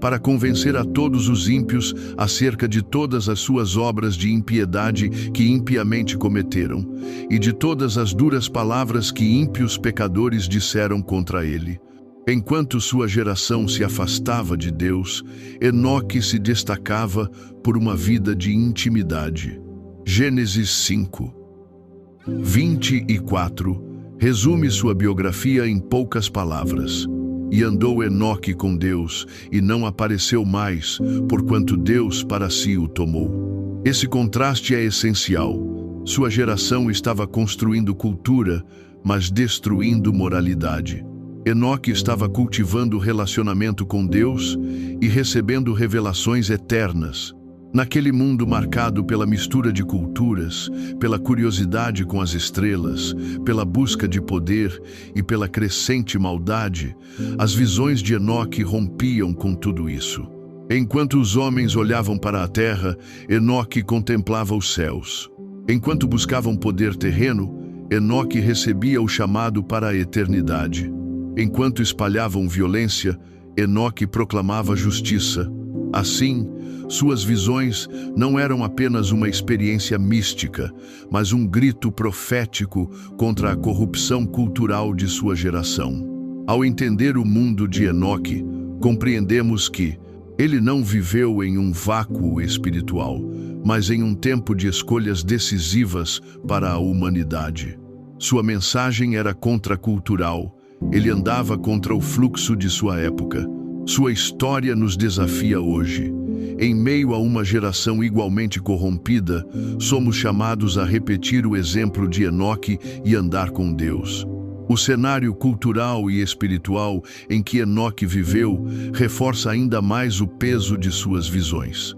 Para convencer a todos os ímpios acerca de todas as suas obras de impiedade que impiamente cometeram, e de todas as duras palavras que ímpios pecadores disseram contra ele. Enquanto sua geração se afastava de Deus, Enoque se destacava por uma vida de intimidade. Gênesis 5:24 resume sua biografia em poucas palavras. E andou Enoque com Deus, e não apareceu mais, porquanto Deus para si o tomou. Esse contraste é essencial. Sua geração estava construindo cultura, mas destruindo moralidade. Enoque estava cultivando relacionamento com Deus e recebendo revelações eternas. Naquele mundo marcado pela mistura de culturas, pela curiosidade com as estrelas, pela busca de poder e pela crescente maldade, as visões de Enoque rompiam com tudo isso. Enquanto os homens olhavam para a terra, Enoque contemplava os céus. Enquanto buscavam poder terreno, Enoque recebia o chamado para a eternidade. Enquanto espalhavam violência, Enoque proclamava justiça. Assim, suas visões não eram apenas uma experiência mística, mas um grito profético contra a corrupção cultural de sua geração. Ao entender o mundo de Enoque, compreendemos que ele não viveu em um vácuo espiritual, mas em um tempo de escolhas decisivas para a humanidade. Sua mensagem era contracultural, ele andava contra o fluxo de sua época. Sua história nos desafia hoje. Em meio a uma geração igualmente corrompida, somos chamados a repetir o exemplo de Enoque e andar com Deus. O cenário cultural e espiritual em que Enoque viveu reforça ainda mais o peso de suas visões.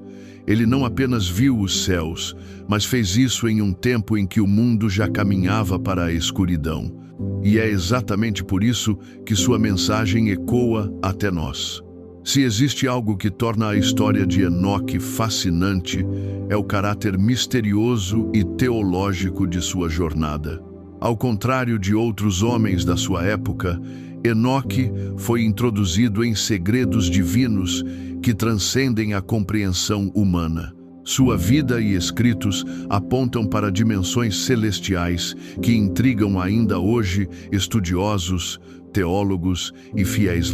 Ele não apenas viu os céus, mas fez isso em um tempo em que o mundo já caminhava para a escuridão. E é exatamente por isso que sua mensagem ecoa até nós. Se existe algo que torna a história de Enoque fascinante, é o caráter misterioso e teológico de sua jornada. Ao contrário de outros homens da sua época, Enoque foi introduzido em segredos divinos que transcendem a compreensão humana. Sua vida e escritos apontam para dimensões celestiais que intrigam ainda hoje estudiosos, teólogos e fiéis.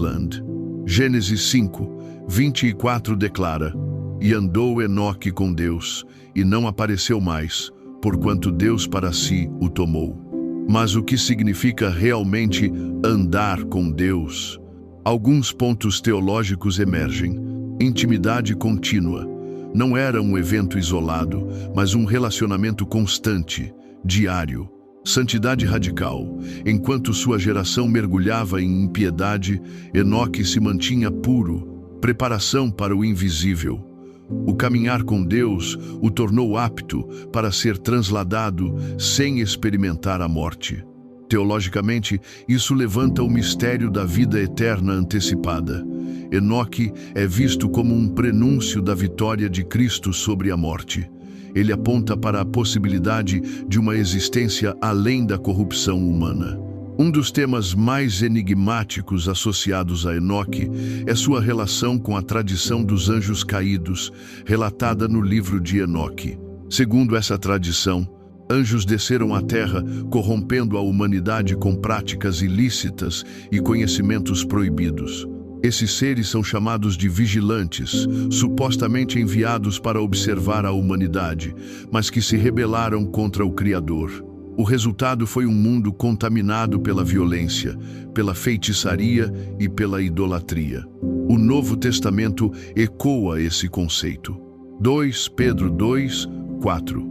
Gênesis 5:24 declara: E andou Enoque com Deus, e não apareceu mais, porquanto Deus para si o tomou. Mas o que significa realmente andar com Deus? Alguns pontos teológicos emergem. Intimidade contínua. Não era um evento isolado, mas um relacionamento constante, diário. Santidade radical. Enquanto sua geração mergulhava em impiedade, Enoque se mantinha puro. Preparação para o invisível. O caminhar com Deus o tornou apto para ser transladado sem experimentar a morte. Teologicamente, isso levanta o mistério da vida eterna antecipada. Enoque é visto como um prenúncio da vitória de Cristo sobre a morte. Ele aponta para a possibilidade de uma existência além da corrupção humana. Um dos temas mais enigmáticos associados a Enoque é sua relação com a tradição dos anjos caídos, relatada no livro de Enoque. Segundo essa tradição, anjos desceram à terra, corrompendo a humanidade com práticas ilícitas e conhecimentos proibidos. Esses seres são chamados de vigilantes, supostamente enviados para observar a humanidade, mas que se rebelaram contra o Criador. O resultado foi um mundo contaminado pela violência, pela feitiçaria e pela idolatria. O Novo Testamento ecoa esse conceito. 2 Pedro 2, 4.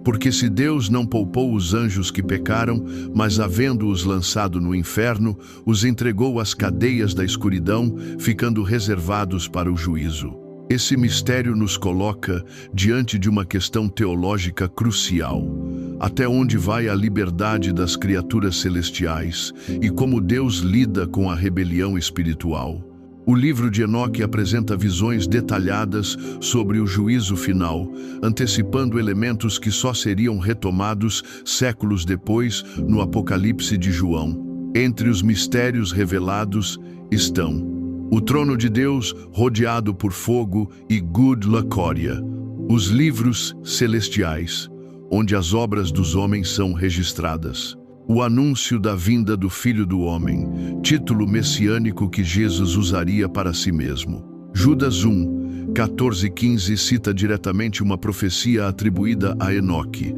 Porque se Deus não poupou os anjos que pecaram, mas havendo-os lançado no inferno, os entregou às cadeias da escuridão, ficando reservados para o juízo. Esse mistério nos coloca diante de uma questão teológica crucial. Até onde vai a liberdade das criaturas celestiais e como Deus lida com a rebelião espiritual? O livro de Enoque apresenta visões detalhadas sobre o juízo final, antecipando elementos que só seriam retomados séculos depois no Apocalipse de João. Entre os mistérios revelados estão o trono de Deus rodeado por fogo e Gud Lacória, os livros celestiais, onde as obras dos homens são registradas. O anúncio da vinda do Filho do Homem, título messiânico que Jesus usaria para si mesmo. Judas 1, 14 e 15 cita diretamente uma profecia atribuída a Enoque.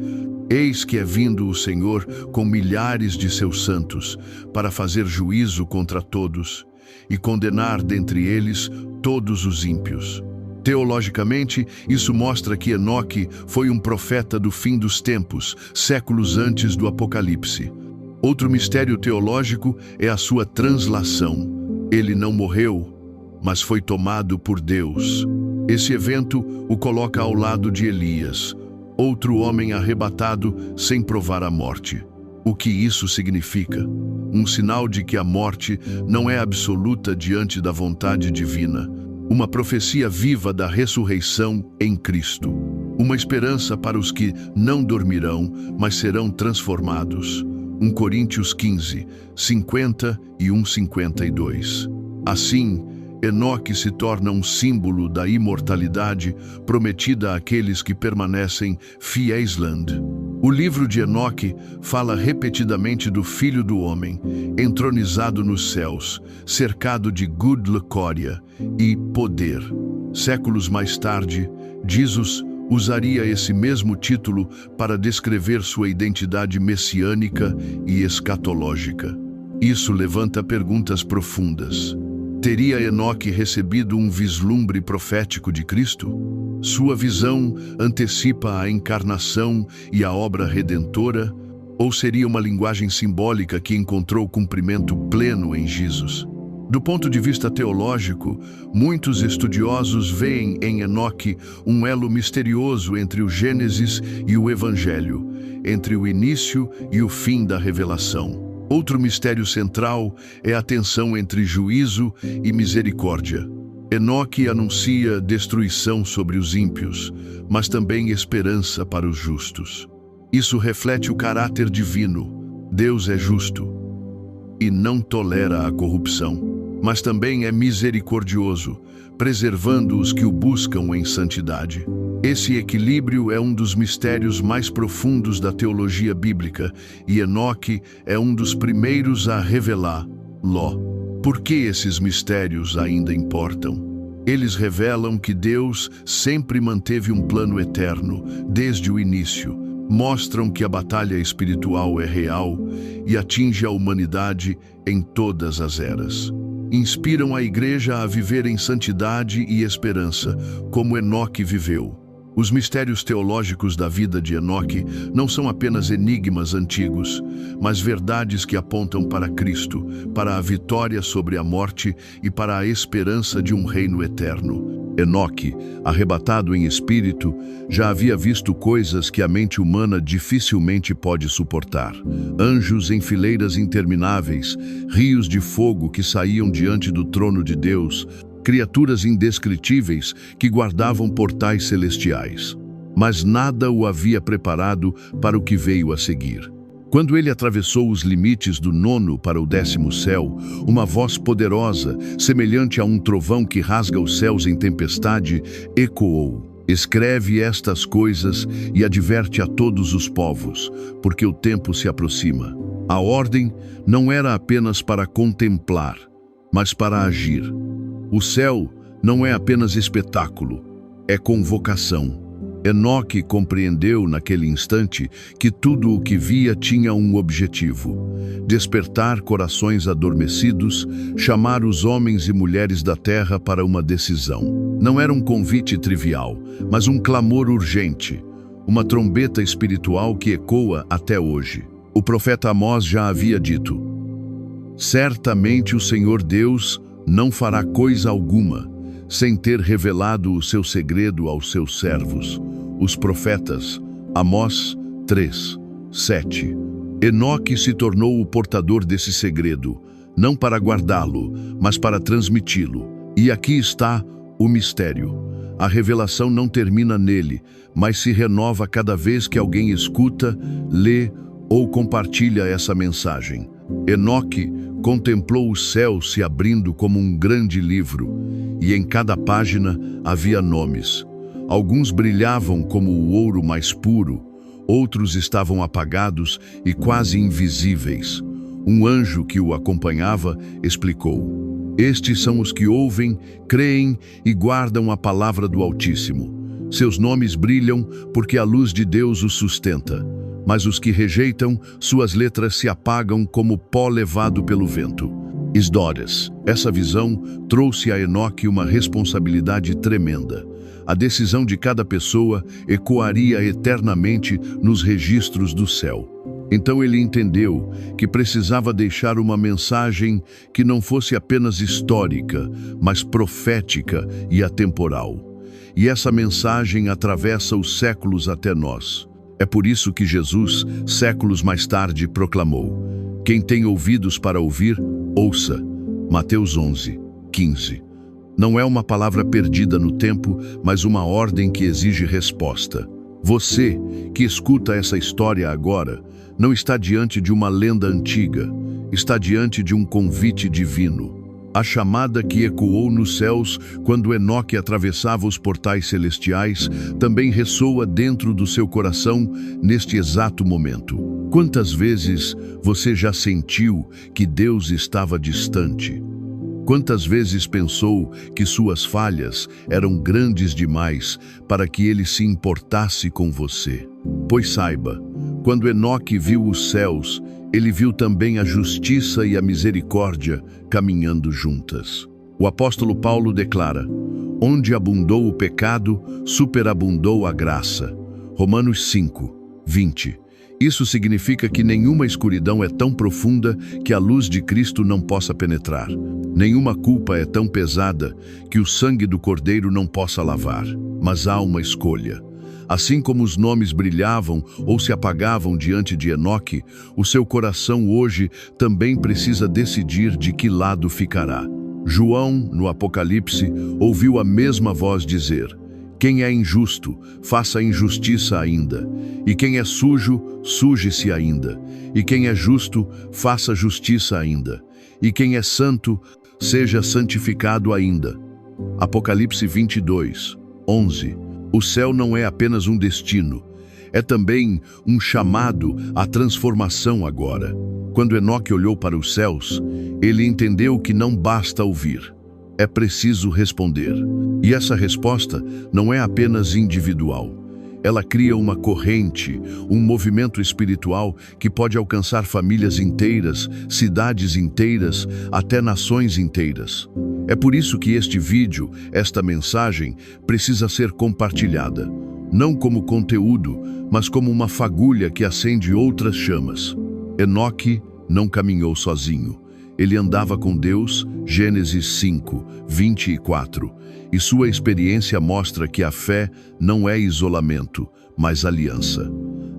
Eis que é vindo o Senhor com milhares de seus santos, para fazer juízo contra todos, e condenar dentre eles todos os ímpios. Teologicamente, isso mostra que Enoque foi um profeta do fim dos tempos, séculos antes do Apocalipse. Outro mistério teológico é a sua translação. Ele não morreu, mas foi tomado por Deus. Esse evento o coloca ao lado de Elias, outro homem arrebatado sem provar a morte. O que isso significa? Um sinal de que a morte não é absoluta diante da vontade divina. Uma profecia viva da ressurreição em Cristo. Uma esperança para os que não dormirão, mas serão transformados. 1 Coríntios 15, 50 e 1:52. Assim, Enoque se torna um símbolo da imortalidade prometida àqueles que permanecem fiéis-lhe. O livro de Enoque fala repetidamente do Filho do Homem, entronizado nos céus, cercado de Gud Lacória e poder. Séculos mais tarde, Jesus usaria esse mesmo título para descrever sua identidade messiânica e escatológica. Isso levanta perguntas profundas. Teria Enoque recebido um vislumbre profético de Cristo? Sua visão antecipa a encarnação e a obra redentora? Ou seria uma linguagem simbólica que encontrou cumprimento pleno em Jesus? Do ponto de vista teológico, muitos estudiosos veem em Enoque um elo misterioso entre o Gênesis e o Evangelho, entre o início e o fim da revelação. Outro mistério central é a tensão entre juízo e misericórdia. Enoque anuncia destruição sobre os ímpios, mas também esperança para os justos. Isso reflete o caráter divino. Deus é justo e não tolera a corrupção, mas também é misericordioso, preservando os que o buscam em santidade. Esse equilíbrio é um dos mistérios mais profundos da teologia bíblica, e Enoque é um dos primeiros a revelá-lo. Por que esses mistérios ainda importam? Eles revelam que Deus sempre manteve um plano eterno, desde o início. Mostram que a batalha espiritual é real e atinge a humanidade em todas as eras. Inspiram a Igreja a viver em santidade e esperança, como Enoque viveu. Os mistérios teológicos da vida de Enoque não são apenas enigmas antigos, mas verdades que apontam para Cristo, para a vitória sobre a morte e para a esperança de um reino eterno. Enoque, arrebatado em espírito, já havia visto coisas que a mente humana dificilmente pode suportar. Anjos em fileiras intermináveis, rios de fogo que saíam diante do trono de Deus, criaturas indescritíveis que guardavam portais celestiais. Mas nada o havia preparado para o que veio a seguir. Quando ele atravessou os limites do 9º para o 10º céu, uma voz poderosa, semelhante a um trovão que rasga os céus em tempestade, ecoou: "Escreve estas coisas e adverte a todos os povos, porque o tempo se aproxima." A ordem não era apenas para contemplar, mas para agir. O céu não é apenas espetáculo, é convocação. Enoque compreendeu naquele instante que tudo o que via tinha um objetivo: despertar corações adormecidos, chamar os homens e mulheres da terra para uma decisão. Não era um convite trivial, mas um clamor urgente, uma trombeta espiritual que ecoa até hoje. O profeta Amós já havia dito: "Certamente o Senhor Deus não fará coisa alguma, sem ter revelado o seu segredo aos seus servos, os profetas." Amós 3:7. Enoque se tornou o portador desse segredo, não para guardá-lo, mas para transmiti-lo. E aqui está o mistério. A revelação não termina nele, mas se renova cada vez que alguém escuta, lê ou compartilha essa mensagem. Enoque contemplou os céus se abrindo como um grande livro, e em cada página havia nomes. Alguns brilhavam como o ouro mais puro, outros estavam apagados e quase invisíveis. Um anjo que o acompanhava explicou: "Estes são os que ouvem, creem e guardam a palavra do Altíssimo. Seus nomes brilham porque a luz de Deus os sustenta. Mas os que rejeitam, suas letras se apagam como pó levado pelo vento." Esdras. Essa visão trouxe a Enoque uma responsabilidade tremenda. A decisão de cada pessoa ecoaria eternamente nos registros do céu. Então ele entendeu que precisava deixar uma mensagem que não fosse apenas histórica, mas profética e atemporal. E essa mensagem atravessa os séculos até nós. É por isso que Jesus, séculos mais tarde, proclamou: "Quem tem ouvidos para ouvir, ouça." Mateus 11:15. Não é uma palavra perdida no tempo, mas uma ordem que exige resposta. Você, que escuta essa história agora, não está diante de uma lenda antiga, está diante de um convite divino. A chamada que ecoou nos céus quando Enoque atravessava os portais celestiais também ressoa dentro do seu coração neste exato momento. Quantas vezes você já sentiu que Deus estava distante? Quantas vezes pensou que suas falhas eram grandes demais para que ele se importasse com você? Pois saiba, quando Enoque viu os céus, ele viu também a justiça e a misericórdia caminhando juntas. O apóstolo Paulo declara: "Onde abundou o pecado, superabundou a graça." Romanos 5:20. Isso significa que nenhuma escuridão é tão profunda que a luz de Cristo não possa penetrar. Nenhuma culpa é tão pesada que o sangue do Cordeiro não possa lavar. Mas há uma escolha. Assim como os nomes brilhavam ou se apagavam diante de Enoque, o seu coração hoje também precisa decidir de que lado ficará. João, no Apocalipse, ouviu a mesma voz dizer: "Quem é injusto, faça injustiça ainda. E quem é sujo, suje-se ainda. E quem é justo, faça justiça ainda. E quem é santo, seja santificado ainda." Apocalipse 22:11. O céu não é apenas um destino, é também um chamado à transformação agora. Quando Enoque olhou para os céus, ele entendeu que não basta ouvir. É preciso responder. E essa resposta não é apenas individual. Ela cria uma corrente, um movimento espiritual que pode alcançar famílias inteiras, cidades inteiras, até nações inteiras. É por isso que este vídeo, esta mensagem, precisa ser compartilhada. Não como conteúdo, mas como uma fagulha que acende outras chamas. Enoque não caminhou sozinho. Ele andava com Deus, Gênesis 5, 24, e sua experiência mostra que a fé não é isolamento, mas aliança.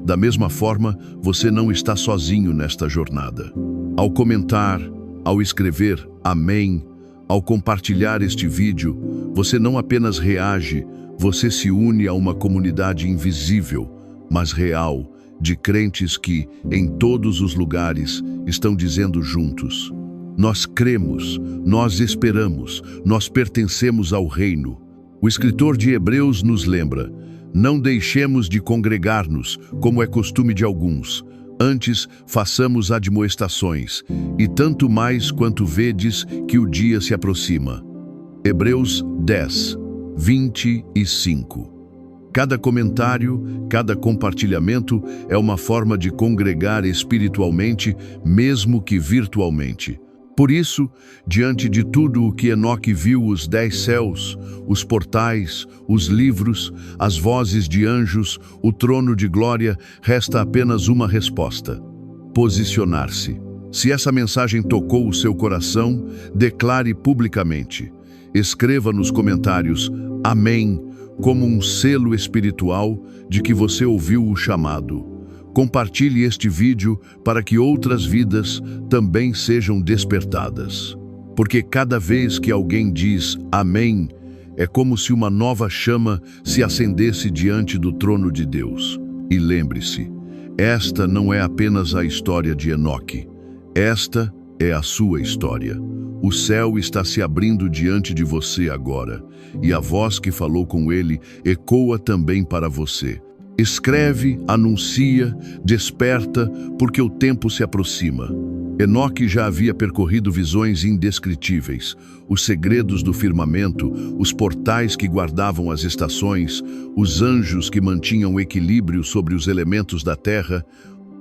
Da mesma forma, você não está sozinho nesta jornada. Ao comentar, ao escrever amém, ao compartilhar este vídeo, você não apenas reage, você se une a uma comunidade invisível, mas real, de crentes que, em todos os lugares, estão dizendo juntos: nós cremos, nós esperamos, nós pertencemos ao reino. O escritor de Hebreus nos lembra: não deixemos de congregar-nos, como é costume de alguns. Antes, façamos admoestações, e tanto mais quanto vedes que o dia se aproxima. Hebreus 10, 25. Cada comentário, cada compartilhamento é uma forma de congregar espiritualmente, mesmo que virtualmente. Por isso, diante de tudo o que Enoque viu, os 10 céus, os portais, os livros, as vozes de anjos, o trono de glória, resta apenas uma resposta: posicionar-se. Se essa mensagem tocou o seu coração, declare publicamente. Escreva nos comentários amém, como um selo espiritual de que você ouviu o chamado. Compartilhe este vídeo para que outras vidas também sejam despertadas. Porque cada vez que alguém diz amém, é como se uma nova chama se acendesse diante do trono de Deus. E lembre-se, esta não é apenas a história de Enoque. Esta é a sua história. O céu está se abrindo diante de você agora, e a voz que falou com ele ecoa também para você. Escreve, anuncia, desperta, porque o tempo se aproxima. Enoque já havia percorrido visões indescritíveis, os segredos do firmamento, os portais que guardavam as estações, os anjos que mantinham o equilíbrio sobre os elementos da terra,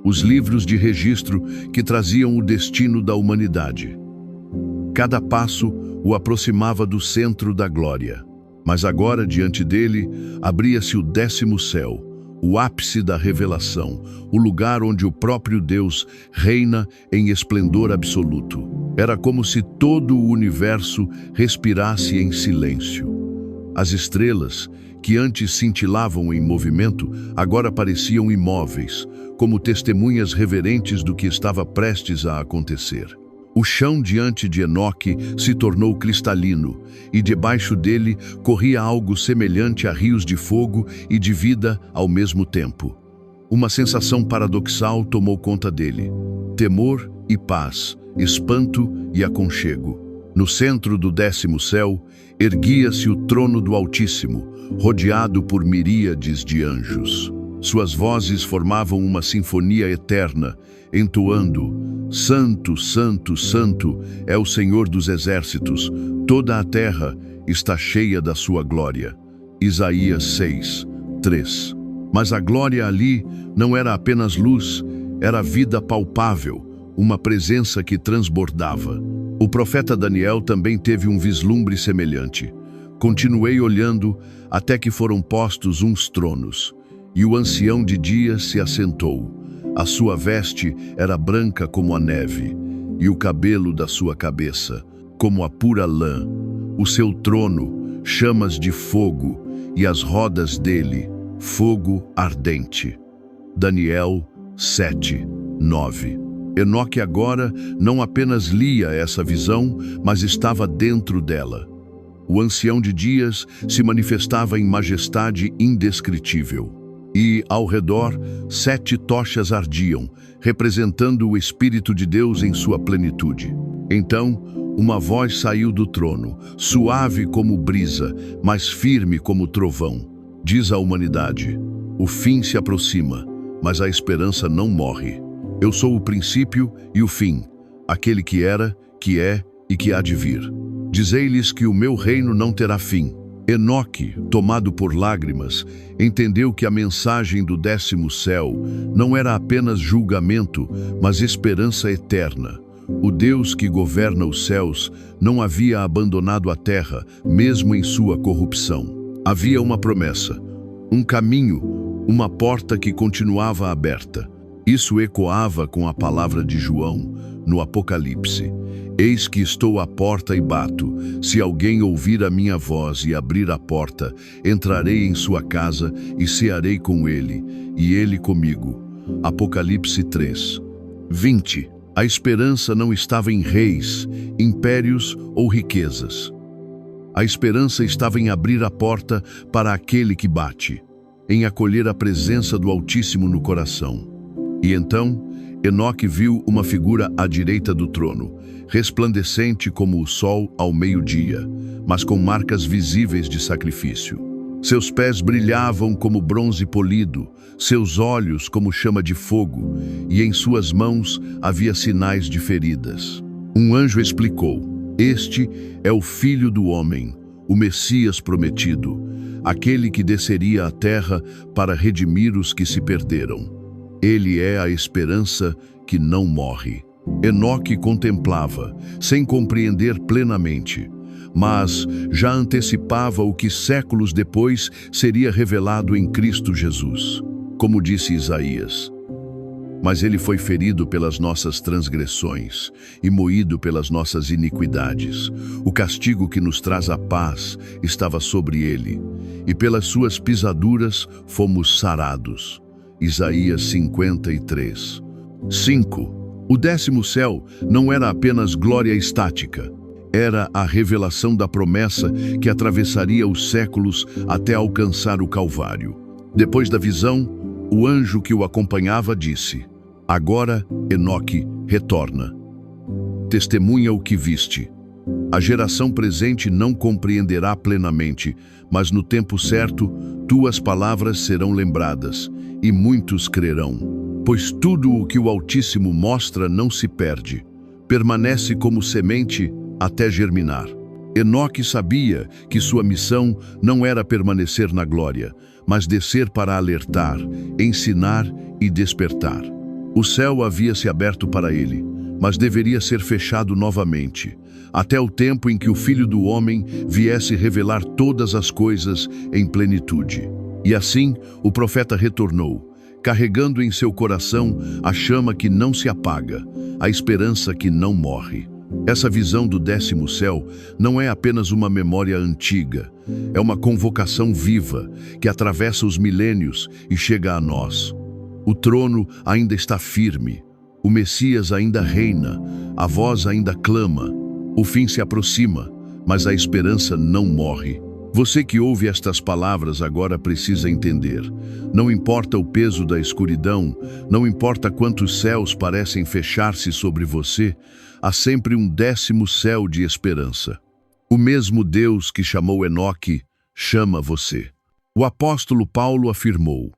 os livros de registro que traziam o destino da humanidade. Cada passo o aproximava do centro da glória. Mas agora, diante dele, abria-se o 10º céu, o ápice da revelação, o lugar onde o próprio Deus reina em esplendor absoluto. Era como se todo o universo respirasse em silêncio. As estrelas, que antes cintilavam em movimento, agora pareciam imóveis, como testemunhas reverentes do que estava prestes a acontecer. O chão diante de Enoque se tornou cristalino, e debaixo dele corria algo semelhante a rios de fogo e de vida ao mesmo tempo. Uma sensação paradoxal tomou conta dele: temor e paz, espanto e aconchego. No centro do 10º céu, erguia-se o trono do Altíssimo, rodeado por miríades de anjos. Suas vozes formavam uma sinfonia eterna, entoando: Santo, Santo, Santo é o Senhor dos exércitos, toda a terra está cheia da sua glória. Isaías 6, 3. Mas a glória ali não era apenas luz, era vida palpável, uma presença que transbordava. O profeta Daniel também teve um vislumbre semelhante. Continuei olhando até que foram postos uns tronos, e o ancião de dias se assentou. A sua veste era branca como a neve, e o cabelo da sua cabeça, como a pura lã. O seu trono, chamas de fogo, e as rodas dele, fogo ardente. Daniel 7, 9. Enoque agora não apenas lia essa visão, mas estava dentro dela. O ancião de dias se manifestava em majestade indescritível. E, ao redor, 7 tochas ardiam, representando o Espírito de Deus em sua plenitude. Então, uma voz saiu do trono, suave como brisa, mas firme como trovão. Diz a humanidade: o fim se aproxima, mas a esperança não morre. Eu sou o princípio e o fim, aquele que era, que é e que há de vir. Dizei-lhes que o meu reino não terá fim. Enoque, tomado por lágrimas, entendeu que a mensagem do 10º céu não era apenas julgamento, mas esperança eterna. O Deus que governa os céus não havia abandonado a terra, mesmo em sua corrupção. Havia uma promessa, um caminho, uma porta que continuava aberta. Isso ecoava com a palavra de João, no Apocalipse. Eis que estou à porta e bato. Se alguém ouvir a minha voz e abrir a porta, entrarei em sua casa e cearei com ele, e ele comigo. Apocalipse 3, 20. A esperança não estava em reis, impérios ou riquezas. A esperança estava em abrir a porta para aquele que bate, em acolher a presença do Altíssimo no coração. E então, Enoque viu uma figura à direita do trono, resplandecente como o sol ao meio-dia, mas com marcas visíveis de sacrifício. Seus pés brilhavam como bronze polido, seus olhos como chama de fogo, e em suas mãos havia sinais de feridas. Um anjo explicou: este é o Filho do Homem, o Messias prometido, aquele que desceria à terra para redimir os que se perderam. Ele é a esperança que não morre. Enoque contemplava, sem compreender plenamente, mas já antecipava o que séculos depois seria revelado em Cristo Jesus. Como disse Isaías: mas ele foi ferido pelas nossas transgressões e moído pelas nossas iniquidades. O castigo que nos traz a paz estava sobre ele, e pelas suas pisaduras fomos sarados. Isaías 53. 5. O 10º céu não era apenas glória estática. Era a revelação da promessa que atravessaria os séculos até alcançar o Calvário. Depois da visão, o anjo que o acompanhava disse: agora, Enoque, retorna. Testemunha o que viste. A geração presente não compreenderá plenamente, mas no tempo certo, tuas palavras serão lembradas, e muitos crerão. Pois tudo o que o Altíssimo mostra não se perde, permanece como semente até germinar. Enoque sabia que sua missão não era permanecer na glória, mas descer para alertar, ensinar e despertar. O céu havia se aberto para ele, mas deveria ser fechado novamente, até o tempo em que o Filho do Homem viesse revelar todas as coisas em plenitude. E assim, o profeta retornou, carregando em seu coração a chama que não se apaga, a esperança que não morre. Essa visão do 10º céu não é apenas uma memória antiga, é uma convocação viva que atravessa os milênios e chega a nós. O trono ainda está firme, o Messias ainda reina, a voz ainda clama, o fim se aproxima, mas a esperança não morre. Você que ouve estas palavras agora precisa entender. Não importa o peso da escuridão, não importa quantos céus parecem fechar-se sobre você, há sempre um 10º céu de esperança. O mesmo Deus que chamou Enoque chama você. O apóstolo Paulo afirmou: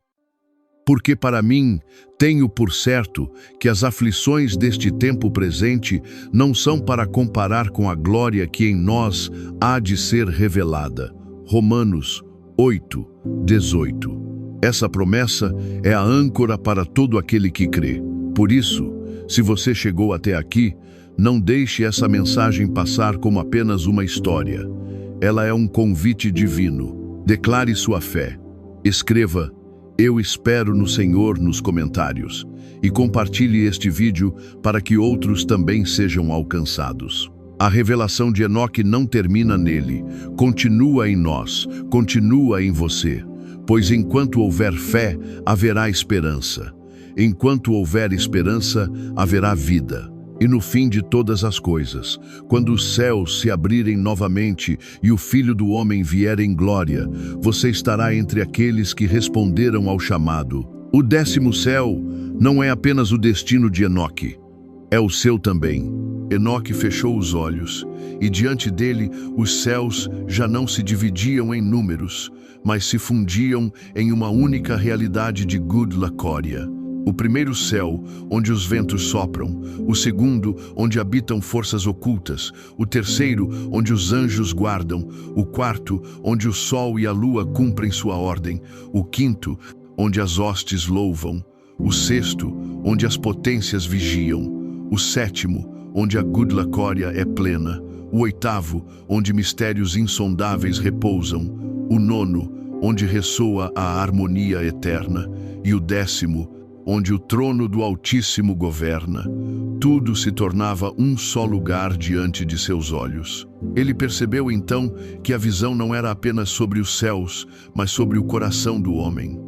porque para mim tenho por certo que as aflições deste tempo presente não são para comparar com a glória que em nós há de ser revelada. Romanos 8, 18. Essa promessa é a âncora para todo aquele que crê. Por isso, se você chegou até aqui, não deixe essa mensagem passar como apenas uma história. Ela é um convite divino. Declare sua fé. Escreva: eu espero no Senhor nos comentários e compartilhe este vídeo para que outros também sejam alcançados. A revelação de Enoque não termina nele, continua em nós, continua em você, pois enquanto houver fé, haverá esperança. Enquanto houver esperança, haverá vida. E no fim de todas as coisas, quando os céus se abrirem novamente e o Filho do Homem vier em glória, você estará entre aqueles que responderam ao chamado. O 10º céu não é apenas o destino de Enoque, é o seu também. Enoque fechou os olhos, e diante dele os céus já não se dividiam em números, mas se fundiam em uma única realidade de Gud Lakória. O primeiro céu, onde os ventos sopram. O segundo, onde habitam forças ocultas. O terceiro, onde os anjos guardam. O quarto, onde o sol e a lua cumprem sua ordem. O quinto, onde as hostes louvam. O sexto, onde as potências vigiam. O sétimo, onde a gudlacória é plena. O oitavo, onde mistérios insondáveis repousam. O nono, onde ressoa a harmonia eterna. E o décimo, onde o trono do Altíssimo governa. Tudo se tornava um só lugar diante de seus olhos. Ele percebeu então que a visão não era apenas sobre os céus, mas sobre o coração do homem.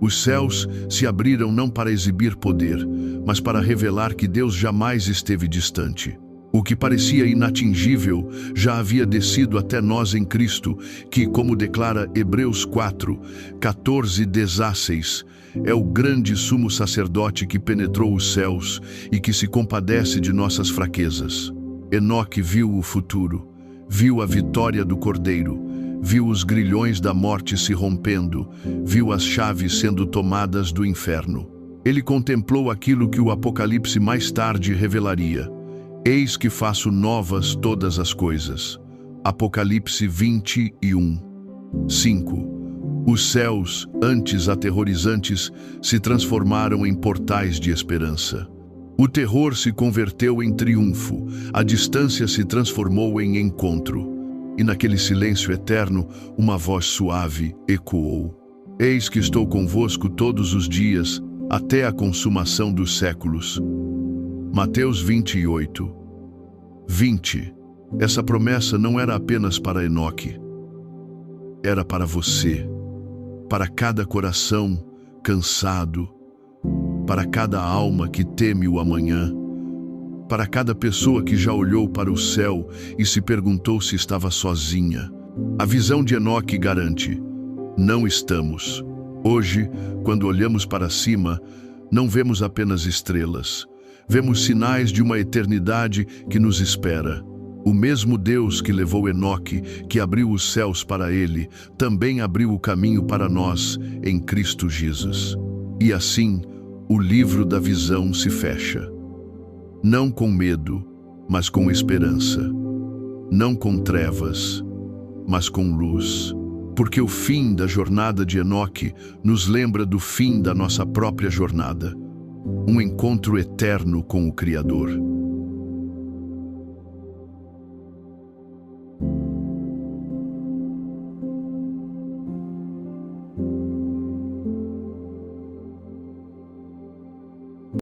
Os céus se abriram não para exibir poder, mas para revelar que Deus jamais esteve distante. O que parecia inatingível já havia descido até nós em Cristo, que, como declara Hebreus 4, 14-16, é o grande sumo sacerdote que penetrou os céus e que se compadece de nossas fraquezas. Enoque viu o futuro, viu a vitória do Cordeiro, viu os grilhões da morte se rompendo, viu as chaves sendo tomadas do inferno. Ele contemplou aquilo que o Apocalipse mais tarde revelaria. Eis que faço novas todas as coisas. Apocalipse 21, 5. Os céus, antes aterrorizantes, se transformaram em portais de esperança. O terror se converteu em triunfo, a distância se transformou em encontro. E naquele silêncio eterno, uma voz suave ecoou. Eis que estou convosco todos os dias, até a consumação dos séculos. Mateus 28, 20. Essa promessa não era apenas para Enoque. Era para você, para cada coração cansado, para cada alma que teme o amanhã, para cada pessoa que já olhou para o céu e se perguntou se estava sozinha. A visão de Enoque garante: não estamos. Hoje, quando olhamos para cima, não vemos apenas estrelas. Vemos sinais de uma eternidade que nos espera. O mesmo Deus que levou Enoque, que abriu os céus para ele, também abriu o caminho para nós em Cristo Jesus. E assim, o livro da visão se fecha. Não com medo, mas com esperança. Não com trevas, mas com luz. Porque o fim da jornada de Enoque nos lembra do fim da nossa própria jornada. Um encontro eterno com o Criador.